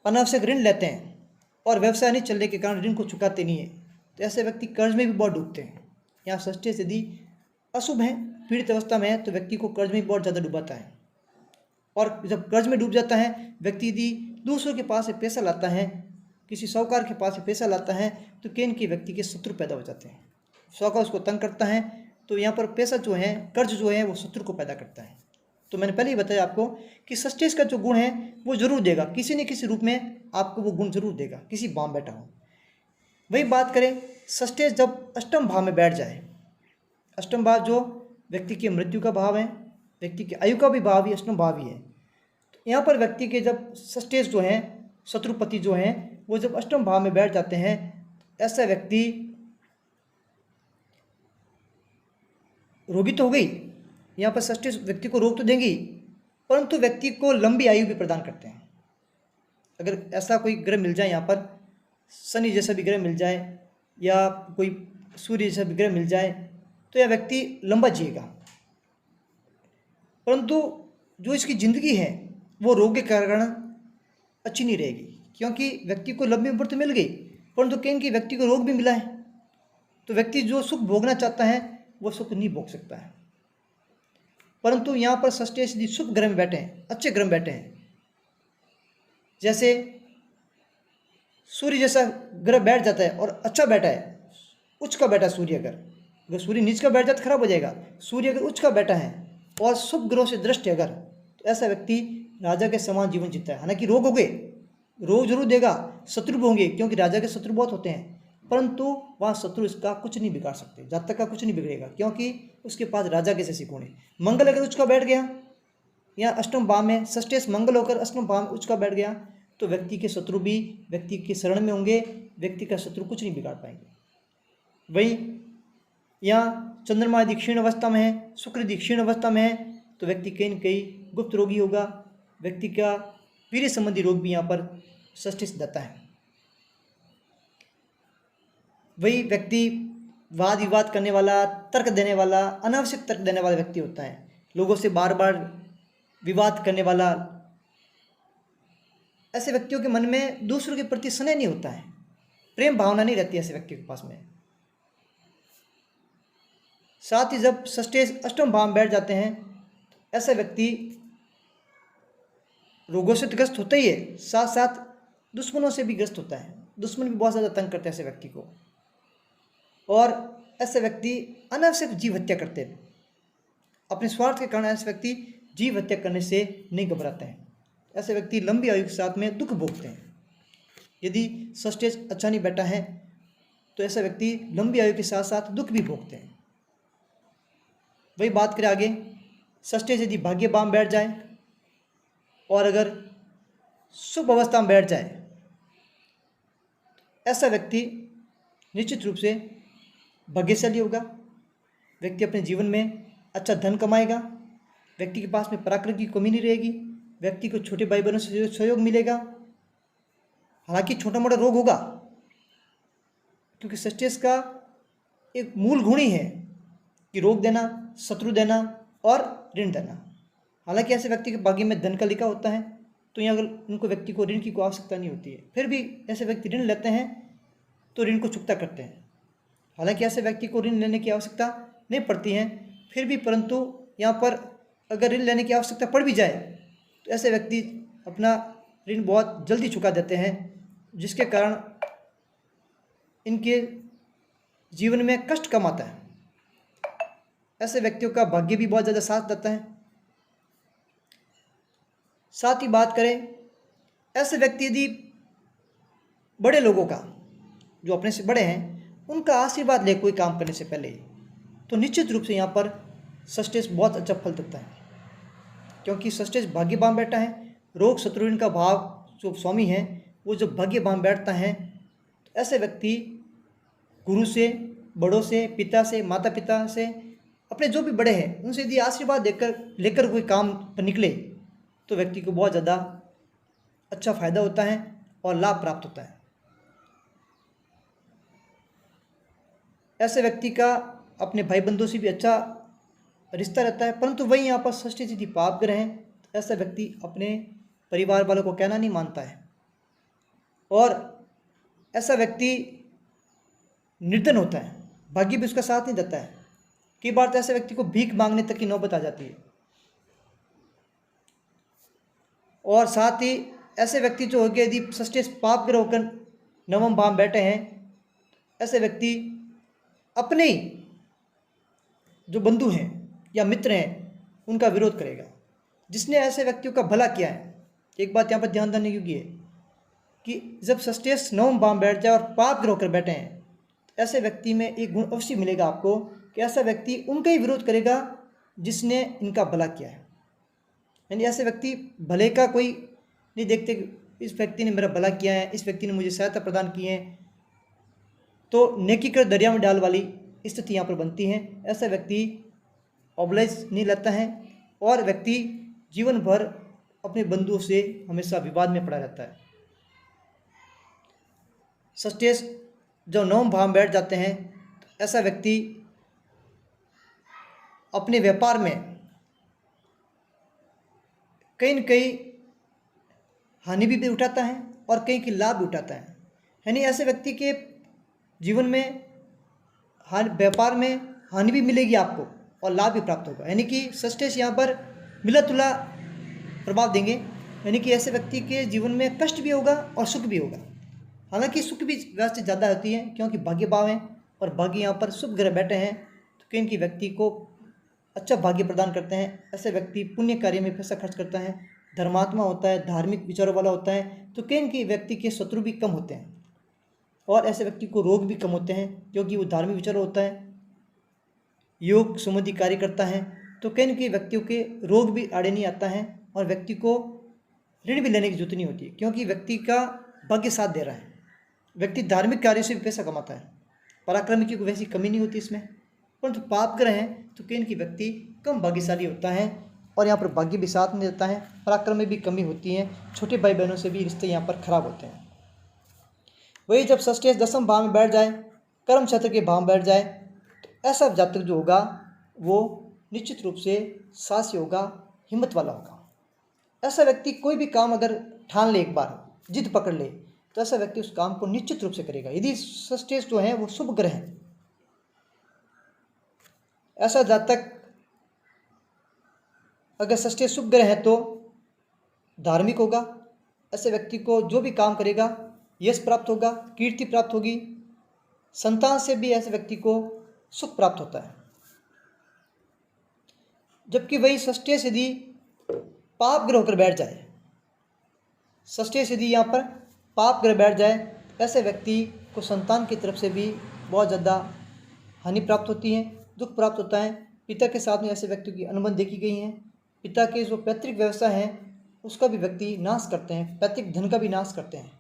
अनावश्यक ऋण लेते हैं और व्यवसाय नहीं चलने के कारण ऋण को चुकाते नहीं है, तो ऐसे व्यक्ति कर्ज में भी बहुत डूबते हैं। यहाँ षष्ठेश यदि अशुभ है, पीड़ित अवस्था में है, तो व्यक्ति को कर्ज में बहुत ज़्यादा डुबाता है, और जब कर्ज में डूब जाता है व्यक्ति यदि दूसरों के पास से पैसा लाता है, किसी साहूकार के पास से पैसा लाता है, तो कहीं न कहीं व्यक्ति के शत्रु पैदा हो जाते हैं। साहूकार उसको तंग करता है, तो यहाँ पर पैसा जो है, कर्ज जो है, वो शत्रु को पैदा करता है। तो मैंने पहले ही बताया आपको कि षष्ठेश का जो गुण है वो जरूर देगा, किसी न किसी रूप में आपको वो गुण जरूर देगा, किसी भाव में बैठा हो। वही बात करें षष्ठेश जब अष्टम भाव में बैठ जाए, अष्टम भाव जो व्यक्ति की मृत्यु का भाव है, व्यक्ति की आयु का भी भाव ही अष्टम भाव ही है। तो यहाँ पर व्यक्ति के जब षष्ठेश जो है, शत्रुपति जो हैं, वो जब अष्टम भाव में बैठ जाते हैं, ऐसा व्यक्ति रोगी तो हो गई, यहाँ पर षष्ठेश व्यक्ति को रोग तो देंगी, परंतु व्यक्ति को लंबी आयु भी प्रदान करते हैं। अगर ऐसा कोई ग्रह मिल जाए, यहाँ पर शनि जैसा भी ग्रह मिल जाए या कोई सूर्य जैसा भी ग्रह मिल जाए, तो यह व्यक्ति लंबा जिएगा। परंतु जो इसकी ज़िंदगी है वो रोग के कारण अच्छी नहीं रहेगी, क्योंकि व्यक्ति को लंबी उम्र तो मिल गई, परंतु कहीं कि व्यक्ति को रोग भी मिला है, तो व्यक्ति जो सुख भोगना चाहता है वो सुख नहीं भोग सकता है। परंतु यहाँ पर षष्ठेश यदि शुभ ग्रह में बैठे हैं, अच्छे ग्रह में बैठे हैं, जैसे सूर्य जैसा ग्रह बैठ जाता है और अच्छा बैठा है, उच्च का बैठा सूर्य अगर, अगर सूर्य नीच का बैठ जाए तो खराब हो जाएगा। सूर्य अगर उच्च का बैठा है और शुभ ग्रह से दृष्टि अगर, तो ऐसा व्यक्ति राजा के समान जीवन जीता है। हालांकि रोग हो गए, रोग जरूर देगा, शत्रु भी होंगे, क्योंकि राजा के शत्रु बहुत होते हैं, परंतु वहाँ शत्रु इसका कुछ नहीं बिगाड़ सकते, जातक का कुछ नहीं बिगड़ेगा, क्योंकि उसके पास राजा के जैसे गुण है। मंगल अगर उच्च का बैठ गया या अष्टम भाव में, षष्ठेश मंगल होकर अष्टम भाव में उच्च का बैठ गया, तो व्यक्ति के शत्रु भी व्यक्ति के शरण में होंगे, व्यक्ति का शत्रु कुछ नहीं बिगाड़ पाएंगे। वही यहाँ चंद्रमा यदि क्षीण अवस्था में है, शुक्र यदि क्षीण अवस्था में है, तो व्यक्ति कहीं न कहीं गुप्त रोगी होगा, व्यक्ति का वीर्य संबंधी रोग भी यहाँ पर षष्ठी से जाता है। वही व्यक्ति वाद विवाद करने वाला, तर्क देने वाला, अनावश्यक तर्क देने वाला व्यक्ति होता है, लोगों से बार बार विवाद करने वाला। ऐसे व्यक्तियों के मन में दूसरों के प्रति स्नेह नहीं होता है, प्रेम भावना नहीं रहती ऐसे व्यक्तियों के पास में। साथ ही जब षष्ठी अष्टम भाव में बैठ जाते हैं, ऐसा व्यक्ति रोगों से ग्रस्त होता ही है, साथ साथ दुश्मनों से भी ग्रस्त होता है। दुश्मन भी बहुत ज़्यादा तंग करते हैं ऐसे व्यक्ति को, और ऐसे व्यक्ति अनावश्यक जीव हत्या करते हैं। अपने स्वार्थ के कारण ऐसे व्यक्ति जीव हत्या करने से नहीं घबराते हैं। ऐसे व्यक्ति लंबी आयु के साथ में दुख भोगते हैं। यदि षष्ठी अच्छा नहीं बैठा है तो ऐसा व्यक्ति लंबी आयु के साथ साथ दुख भी भोगते हैं। वही बात करें आगे, षष्ठी यदि भाग्य भाव में बैठ जाए और अगर शुभ अवस्था में बैठ जाए, ऐसा व्यक्ति निश्चित रूप से भाग्यशाली होगा। व्यक्ति अपने जीवन में अच्छा धन कमाएगा, व्यक्ति के पास में पराक्रम की कमी नहीं रहेगी, व्यक्ति को छोटे भाई बहनों से सहयोग मिलेगा। हालांकि छोटा मोटा रोग होगा, क्योंकि षष्ठी का एक मूल गुण ही है कि रोग देना, शत्रु देना और ऋण देना। हालांकि ऐसे व्यक्ति के भाग्य में धन का लिखा होता है, तो यहाँ अगर उनको व्यक्ति को ऋण की कोई आवश्यकता नहीं होती है, फिर भी ऐसे व्यक्ति ऋण लेते हैं तो ऋण को चुकता करते हैं। हालांकि ऐसे व्यक्ति को ऋण लेने की आवश्यकता नहीं पड़ती है, फिर भी परंतु यहाँ पर अगर ऋण लेने की आवश्यकता पड़ भी जाए तो ऐसे व्यक्ति अपना ऋण बहुत जल्दी चुका देते हैं, जिसके कारण इनके जीवन में कष्ट कम आता है। ऐसे व्यक्तियों का भाग्य भी बहुत ज़्यादा साथ देता है। साथ ही बात करें, ऐसे व्यक्ति यदि बड़े लोगों का, जो अपने से बड़े हैं, उनका आशीर्वाद ले कोई काम करने से पहले, तो निश्चित रूप से यहाँ पर षष्ठी बहुत अच्छा फल देता है। क्योंकि षष्ठी भाग्य भाव बैठा है, रोग शत्रु ऋण का भाव जो स्वामी है वो जब भाग्य भाव बैठता है, तो ऐसे व्यक्ति गुरु से, बड़ों से, पिता से, माता पिता से, अपने जो भी बड़े हैं उनसे यदि आशीर्वाद लेकर कोई काम पर निकले, तो व्यक्ति को बहुत ज़्यादा अच्छा फायदा होता है और लाभ प्राप्त होता है। ऐसे व्यक्ति का अपने भाई बंधुओं से भी अच्छा रिश्ता रहता है। परंतु वही यहाँ पर षष्ठी यदि पाप ग्रह हैं, तो ऐसा व्यक्ति अपने परिवार वालों को कहना नहीं मानता है, और ऐसा व्यक्ति निर्धन होता है, भाग्य भी उसका साथ नहीं देता है। कई बार तो ऐसे व्यक्ति को भीख मांगने तक की नौबत आ जाती है। और साथ ही ऐसे व्यक्ति जो हो गए, यदि षष्ठी पाप ग्रह होकर नवम भाव बैठे हैं, ऐसे व्यक्ति अपने जो बंधु हैं या मित्र हैं उनका विरोध करेगा, जिसने ऐसे व्यक्तियों का भला किया है। एक बात यहाँ पर ध्यान देने योग्य है कि जब षष्ठी नवम भाव बैठ जाए और पाप ग्रह होकर बैठे हैं, तो ऐसे व्यक्ति में एक गुण अवश्य मिलेगा आपको कि ऐसा व्यक्ति उनका ही विरोध करेगा जिसने इनका भला किया है। यानी ऐसे व्यक्ति भले का कोई नहीं देखते कि इस व्यक्ति ने मेरा भला किया है, इस व्यक्ति ने मुझे सहायता प्रदान की है, तो नेकी कर दरिया में डाल वाली स्थिति यहाँ पर बनती है। ऐसा व्यक्ति ऑब्लाइज नहीं लेता है और व्यक्ति जीवन भर अपने बंधुओं से हमेशा विवाद में पड़ा रहता है। षष्ठी जब नवम भाव में बैठ जाते हैं, तो ऐसा व्यक्ति अपने व्यापार में कहीं न कहीं हानि भी उठाता है और कहीं की लाभ भी उठाता है। यानी ऐसे व्यक्ति के जीवन में व्यापार में हानि भी मिलेगी आपको और लाभ भी प्राप्त होगा। यानी कि षष्ठी यहाँ पर मिला तुला प्रभाव देंगे। यानी कि ऐसे व्यक्ति के जीवन में कष्ट भी होगा और सुख भी होगा। हालांकि सुख भी वैसे ज़्यादा होती है क्योंकि भाग्य भाव है और भाग्य यहाँ पर शुभ ग्रह बैठे हैं, कहीं की व्यक्ति को अच्छा भाग्य प्रदान करते हैं। ऐसे व्यक्ति पुण्य कार्य में पैसा खर्च करता है, धर्मात्मा होता है, धार्मिक विचारों वाला होता है, तो कहीं की व्यक्ति के शत्रु भी कम होते हैं और ऐसे व्यक्ति को रोग भी कम होते हैं क्योंकि वो धार्मिक विचार होता है, योग संबंधी कार्य करता है, तो कहीं के व्यक्तियों के रोग भी आड़े नहीं आता है और व्यक्ति को ऋण भी लेने की जरूरत नहीं होती क्योंकि व्यक्ति का भाग्य साथ दे रहा है। व्यक्ति धार्मिक कार्य से भी पैसा कमाता है, पराक्रम की कोई वैसी कमी नहीं होती इसमें, परंतु पाप ग्रह हैं तो कहीं की व्यक्ति कम भाग्यशाली होता है और यहाँ पर भाग्य भी साथ नहीं देता है, पराक्रम में भी कमी होती है, छोटे भाई बहनों से भी रिश्ते यहाँ पर खराब होते हैं। वही जब षष्ठेश दसम भाव में बैठ जाए, कर्म क्षेत्र के भाव में बैठ जाए, तो ऐसा जातक जो होगा वो निश्चित रूप से साहसी होगा, हिम्मत वाला होगा। ऐसा व्यक्ति कोई भी काम अगर ठान ले, एक बार जिद पकड़ ले, तो ऐसा व्यक्ति उस काम को निश्चित रूप से करेगा यदि षष्ठेश जो है वो शुभ ग्रह है। ऐसा जातक अगर षष्ठेश शुभ ग्रह है तो धार्मिक होगा। ऐसे व्यक्ति को जो भी काम करेगा यश प्राप्त होगा, कीर्ति प्राप्त होगी, संतान से भी ऐसे व्यक्ति को सुख प्राप्त होता है। जबकि वही षष्ठेश यदि पाप ग्रह होकर बैठ जाए, षष्ठेश यदि यहाँ पर पाप ग्रह बैठ जाए, ऐसे व्यक्ति को संतान की तरफ से भी बहुत ज़्यादा हानि प्राप्त होती है, दुख प्राप्त होता है। पिता के साथ में ऐसे व्यक्तियों की अनबन देखी गई हैं। पिता के जो पैतृक व्यवसाय है उसका भी व्यक्ति नाश करते हैं, पैतृक धन का भी नाश करते हैं।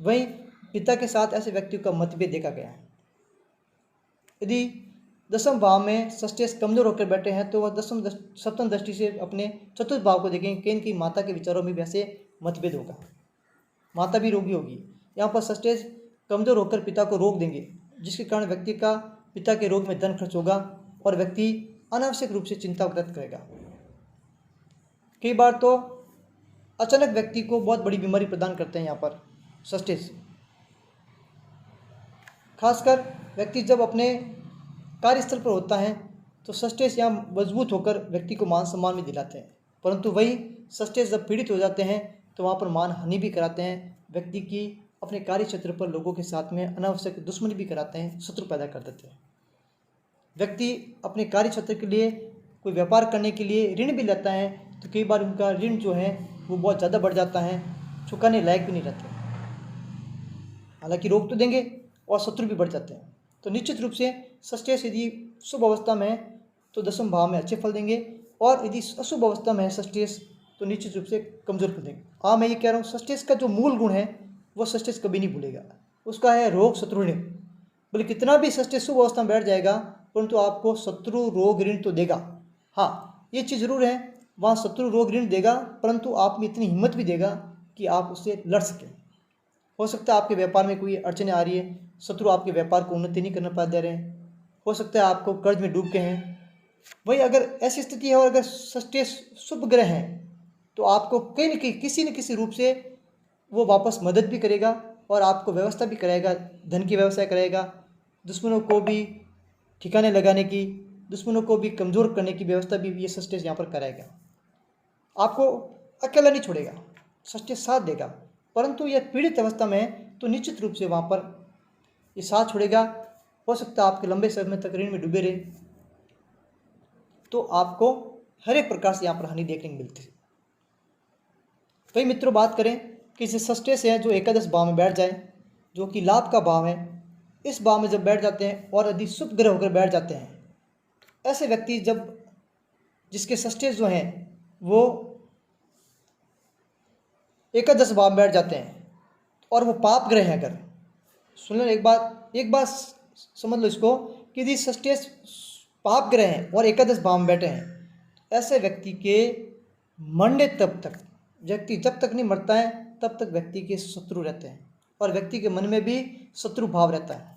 वहीं पिता के साथ ऐसे व्यक्तियों का मतभेद देखा गया है। यदि दसम भाव में षष्ठेश कमजोर होकर बैठे हैं तो वह सप्तम दृष्टि से अपने चतुर्थ भाव को देखेंगे कि इनकी माता के विचारों में भी ऐसे मतभेद होगा, माता भी रोगी होगी। यहाँ पर षष्ठेश कमजोर होकर पिता को रोक देंगे, जिसके कारण व्यक्ति का पिता के रोग में धन खर्च होगा और व्यक्ति अनावश्यक रूप से चिंताग्रस्त करेगा। कई बार तो अचानक व्यक्ति को बहुत बड़ी बीमारी प्रदान करते हैं यहाँ पर षष्ठेश। खासकर व्यक्ति जब अपने कार्यस्थल पर होता है तो षष्ठेश यहाँ मजबूत होकर व्यक्ति को मान सम्मान भी दिलाते हैं, परंतु वही षष्ठेश जब पीड़ित हो जाते हैं तो वहाँ पर मान हानि भी कराते हैं। व्यक्ति की अपने कार्य क्षेत्र पर लोगों के साथ में अनावश्यक दुश्मनी भी कराते हैं, शत्रु पैदा कर देते हैं। व्यक्ति अपने कार्य क्षेत्र के लिए कोई व्यापार करने के लिए ऋण भी लेता है तो कई बार उनका ऋण जो है वो बहुत ज़्यादा बढ़ जाता है, चुकाने लायक भी नहीं रहते। हालांकि रोक तो देंगे और शत्रु भी बढ़ जाते हैं। तो निश्चित रूप से षष्ठेश यदि शुभ अवस्था में है तो दसम भाव में अच्छे फल देंगे और यदि अशुभ अवस्था में है षष्ठेश तो निश्चित रूप से कमजोर फल देंगे। हाँ, मैं ये कह रहा हूँ षष्ठेश का जो मूल गुण है वो षष्ठेश कभी नहीं भूलेगा, उसका है रोग शत्रु ऋण। बोले कितना भी षष्ठेश शुभ अवस्था में बैठ जाएगा परंतु आपको शत्रु रोग ऋण तो देगा। हाँ, ये चीज़ जरूर है, वहाँ शत्रु रोग ऋण देगा परंतु आप में इतनी हिम्मत भी देगा कि आप उससे लड़ सकें। हो सकता है आपके व्यापार में कोई अड़चने आ रही है, शत्रु आपके व्यापार को उन्नति नहीं करना पा दे रहे हैं, हो सकता है आपको कर्ज में डूब के हैं। वही अगर ऐसी स्थिति है और अगर षष्ठेश शुभ ग्रह है तो आपको कहीं न कहीं किसी न किसी रूप से वो वापस मदद भी करेगा और आपको व्यवस्था भी कराएगा, धन की व्यवस्था कराएगा, दुश्मनों को भी ठिकाने लगाने की, दुश्मनों को भी कमज़ोर करने की व्यवस्था भी ये षष्ठेश यहाँ पर कराएगा। आपको अकेला नहीं छोड़ेगा, षष्ठेश साथ देगा, परंतु यह पीड़ित अवस्था में है तो निश्चित रूप से वहाँ पर ये साथ छोड़ेगा। हो सकता है आपके लंबे समय तक ऋण में डूबे रहे तो आपको हर एक प्रकार से यहाँ पर हानि देखने को मिलती है। वही मित्रों, बात करें कि इसे षष्ठेश है जो एकादश भाव में बैठ जाए, जो कि लाभ का भाव है, इस भाव में जब बैठ जाते हैं और यदि शुभ ग्रह होकर बैठ जाते हैं, ऐसे व्यक्ति जब जिसके षष्ठेश जो हैं वो एकादश भाव में बैठ जाते हैं और वो पाप ग्रह है, अगर सुन लो एक बात समझ लो इसको कि यदि षष्ठेश पाप ग्रह हैं और एकादश भाव में बैठे हैं, ऐसे व्यक्ति के मरने तब तक, व्यक्ति जब तक नहीं मरता है तब तक व्यक्ति के शत्रु रहते हैं और व्यक्ति के मन में भी शत्रु भाव रहता है।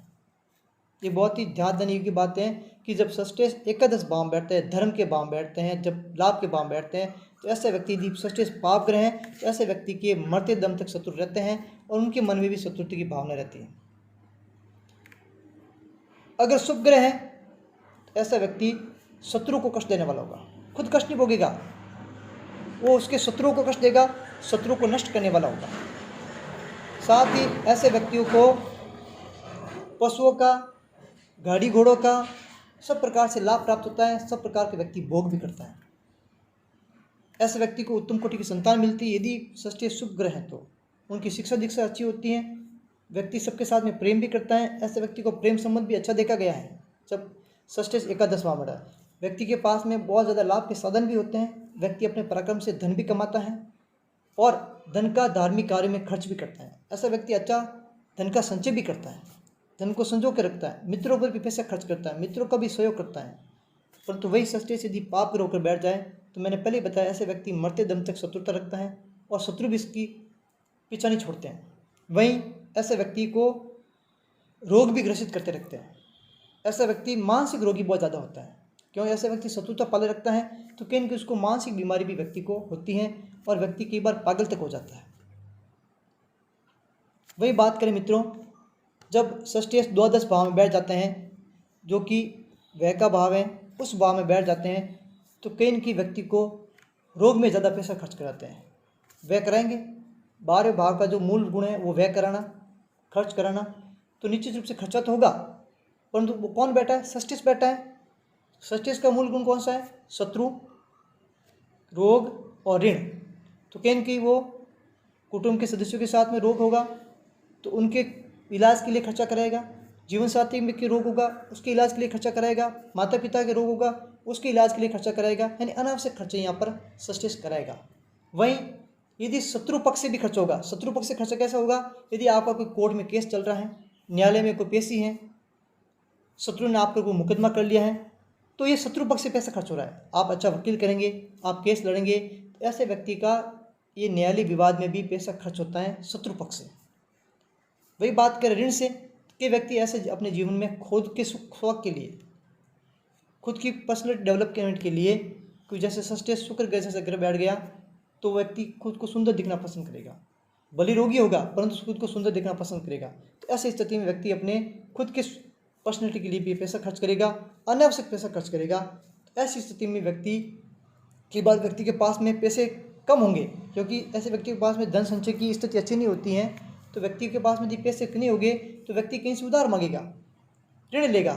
ये बहुत ही ध्यान देने की बात है कि जब षष्ठेश एकादश भाव में बैठते हैं, धर्म के भाव में बैठते हैं, जब लाभ के भाव में बैठते हैं, तो ऐसे व्यक्ति यदि षष्ठेश पाप ग्रह हैं तो ऐसे व्यक्ति के मरते दम तक शत्रु रहते हैं और उनके मन में भी शत्रुता की भावना रहती है। अगर शुभ ग्रह है तो ऐसा व्यक्ति शत्रु को कष्ट देने वाला होगा, खुद कष्ट नहीं भोगेगा, वो उसके शत्रुओं को कष्ट देगा, शत्रु को नष्ट करने वाला होगा। साथ ही ऐसे व्यक्तियों को पशुओं का, गाड़ी घोड़ों का सब प्रकार से लाभ प्राप्त होता है, सब प्रकार के व्यक्ति भोग भी करता है। ऐसे व्यक्ति को उत्तम कोटि की संतान मिलती है यदि षष्ठी शुभ ग्रह है तो। उनकी शिक्षा दीक्षा अच्छी होती है, व्यक्ति सबके साथ में प्रेम भी करता है। ऐसे व्यक्ति को प्रेम संबंध भी अच्छा देखा गया है जब षष्ठी एकादश भाव बढ़ा। व्यक्ति के पास में बहुत ज़्यादा लाभ के साधन भी होते हैं, व्यक्ति अपने पराक्रम से धन भी कमाता है और धन का धार्मिक कार्य में खर्च भी करता है। ऐसा व्यक्ति अच्छा धन का संचय भी करता है, धन को संजो के रखता है, मित्रों पर भी पैसा खर्च करता है, मित्रों का भी सहयोग करता है। परंतु वही षष्ठी से यदि पाप ग्रह होकर बैठ जाए तो मैंने पहले बताया ऐसे व्यक्ति मरते दम तक शत्रुता रखता है और शत्रु भी इसकी पीछा नहीं छोड़ते हैं। वहीं ऐसे व्यक्ति को रोग भी ग्रसित करते रखते हैं। ऐसा व्यक्ति मानसिक रोगी बहुत ज़्यादा होता है, क्योंकि ऐसे व्यक्ति शत्रुता पाले रखता है तो कहीं न कहीं उसको मानसिक बीमारी भी व्यक्ति को होती है और व्यक्ति कई बार पागल तक हो जाता है। वही बात करें मित्रों, जब षष्ठी द्वादश भाव में बैठ जाते हैं जो कि व्यय का भाव है, उस भाव में बैठ जाते हैं तो कहीं न कहीं व्यक्ति को रोग में ज़्यादा पैसा खर्च कराते हैं। व्यय कराएंगे, 12वें भाव का जो मूल गुण है वो व्यय कराना, खर्च कराना, तो निश्चित रूप से खर्चा तो होगा। परंतु वो कौन बैठा है? षष्ठी बैठा है। षष्ठी का मूल गुण कौन सा है? शत्रु, रोग और ऋण। तो कहीं न कहीं वो कुटुंब के सदस्यों के साथ में रोग होगा तो उनके इलाज के लिए खर्चा कराएगा, जीवन साथी में के रोग होगा उसके इलाज के लिए खर्चा कराएगा, माता पिता के रोग होगा उसके इलाज के लिए खर्चा कराएगा, यानी अनावश्यक खर्चे यहाँ पर षष्ठी कराएगा। वहीं यदि शत्रु पक्ष से भी खर्च होगा, शत्रु पक्ष से खर्चा कैसा होगा? यदि आपका कोई कोर्ट में केस चल रहा है, न्यायालय में कोई पेशी है, शत्रु ने आपका कोई मुकदमा कर लिया है तो ये शत्रु पक्ष से पैसा खर्च हो रहा है। आप अच्छा वकील करेंगे, आप केस लड़ेंगे, तो ऐसे व्यक्ति का ये न्यायालय विवाद में भी पैसा खर्च होता है शत्रु पक्ष से। वही बात करें ऋण से, कि व्यक्ति ऐसे अपने जीवन में खुद के सुख के लिए, खुद की पर्सनल डेवलपमेंट के लिए, कोई जैसे षष्ठी शुक्र ग्रह जैसे ग्रह बैठ गया तो व्यक्ति खुद को सुंदर दिखना पसंद करेगा, भले रोगी होगा परंतु खुद को सुंदर दिखना पसंद करेगा। तो ऐसी स्थिति में व्यक्ति अपने खुद के पर्सनैलिटी के लिए भी पैसा खर्च करेगा, अनावश्यक पैसा खर्च करेगा। तो ऐसी स्थिति में व्यक्ति की बात व्यक्ति के पास में पैसे कम होंगे, क्योंकि ऐसे व्यक्ति के पास में धन संचय की स्थिति अच्छी नहीं होती है। तो व्यक्ति के पास में यदि पैसे नहीं होंगे तो व्यक्ति कहीं से उधार मांगेगा, ऋण लेगा,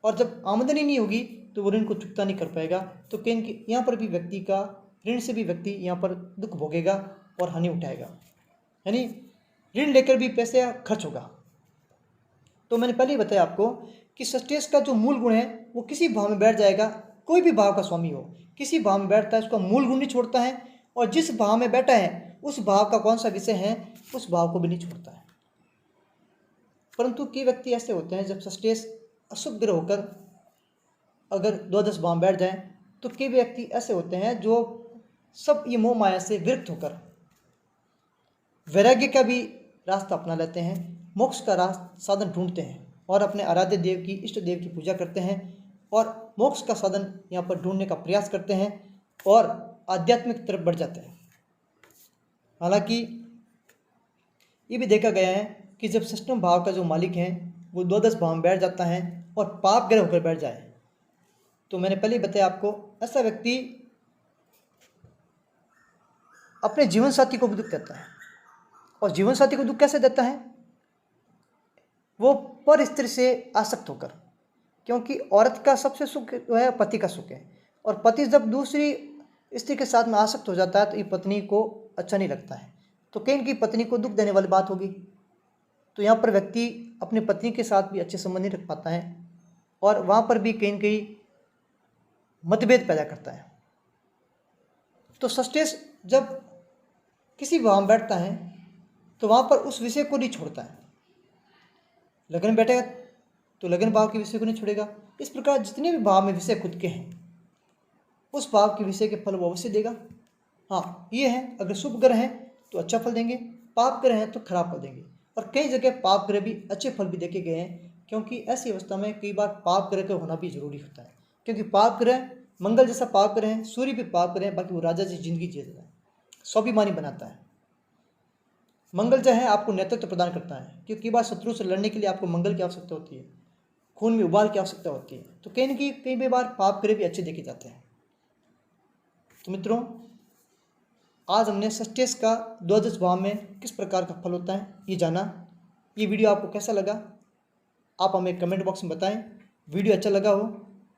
और जब आमदनी नहीं होगी तो वो ऋण को चुकता नहीं कर पाएगा। तो कहीं यहाँ पर भी व्यक्ति का ऋण से भी व्यक्ति यहाँ पर दुख भोगेगा और हानि उठाएगा, यानी ऋण लेकर भी पैसे खर्च होगा। तो मैंने पहले ही बताया आपको कि षष्ठी का जो मूल गुण है वो किसी भाव में बैठ जाएगा, कोई भी भाव का स्वामी हो किसी भाव में बैठता है उसका मूल गुण नहीं छोड़ता है, और जिस भाव में बैठा है उस भाव का कौन सा विषय है उस भाव को भी नहीं छोड़ता है। परंतु कई व्यक्ति ऐसे होते हैं जब षष्ठी अशुभ ग्रह होकर अगर द्वादश भाव में बैठ जाए तो कई व्यक्ति ऐसे होते हैं जो सब ये मोह माया से विरक्त होकर वैराग्य का भी रास्ता अपना लेते हैं, मोक्ष का साधन ढूंढते हैं और अपने आराध्य देव की, इष्ट देव की पूजा करते हैं और मोक्ष का साधन यहाँ पर ढूंढने का प्रयास करते हैं और आध्यात्मिक तरफ बढ़ जाते हैं। हालांकि ये भी देखा गया है कि जब षष्ठम भाव का जो मालिक है वो द्वादश भाव में बैठ जाता है और पाप ग्रह होकर बैठ जाए तो मैंने पहले ही बताया आपको, ऐसा व्यक्ति अपने जीवन साथी को भी दुख देता है। और जीवन साथी को दुख कैसे देता है? वो पर स्त्री से आसक्त होकर, क्योंकि औरत का सबसे सुख जो है पति का सुख है, और पति जब दूसरी स्त्री के साथ में आसक्त हो जाता है तो ये पत्नी को अच्छा नहीं लगता है, तो कहीं न कहीं पत्नी को दुख देने वाली बात होगी। तो यहाँ पर व्यक्ति अपने पत्नी के साथ भी अच्छे संबंध नहीं रख पाता है और वहाँ पर भी कहीं न कहीं मतभेद पैदा करता है। तो षष्ठी जब किसी भाव में बैठता है तो वहाँ पर उस विषय को नहीं छोड़ता है, लगन बैठेगा तो लगन भाव के विषय को नहीं छोड़ेगा। इस प्रकार जितने भी भाव में विषय खुद के हैं उस भाव के विषय के फल वो अवश्य देगा। हाँ ये है, अगर शुभ ग्रह हैं तो अच्छा फल देंगे, पाप ग्रह हैं तो खराब फल देंगे। और कई जगह पाप ग्रह भी अच्छे फल भी देखे गए हैं, क्योंकि ऐसी अवस्था में कई बार पाप ग्रह का होना भी जरूरी होता है, क्योंकि पाप ग्रह मंगल जैसा पाप ग्रह है, सूर्य भी पाप ग्रह है, बाकी वो राजा जी जिंदगी जीता है, स्वाभिमानी बनाता है। मंगल जो है आपको नेतृत्व प्रदान करता है, क्योंकि बार शत्रु से लड़ने के लिए आपको मंगल की आवश्यकता होती है, खून में उबाल की आवश्यकता होती है। तो कहीं न कहीं कई बार पाप ग्रह भी अच्छे देखे जाते हैं। तो मित्रों आज हमने षष्ठी का द्वादश भाव में किस प्रकार का फल होता है ये जाना। ये वीडियो आपको कैसा लगा आप हमें कमेंट बॉक्स में बताएं। वीडियो अच्छा लगा हो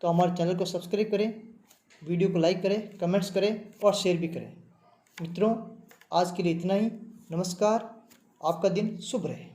तो हमारे चैनल को सब्सक्राइब करें, वीडियो को लाइक करें, कमेंट्स करें और शेयर भी करें। मित्रों, आज के लिए इतना ही। नमस्कार, आपका दिन शुभ रहे।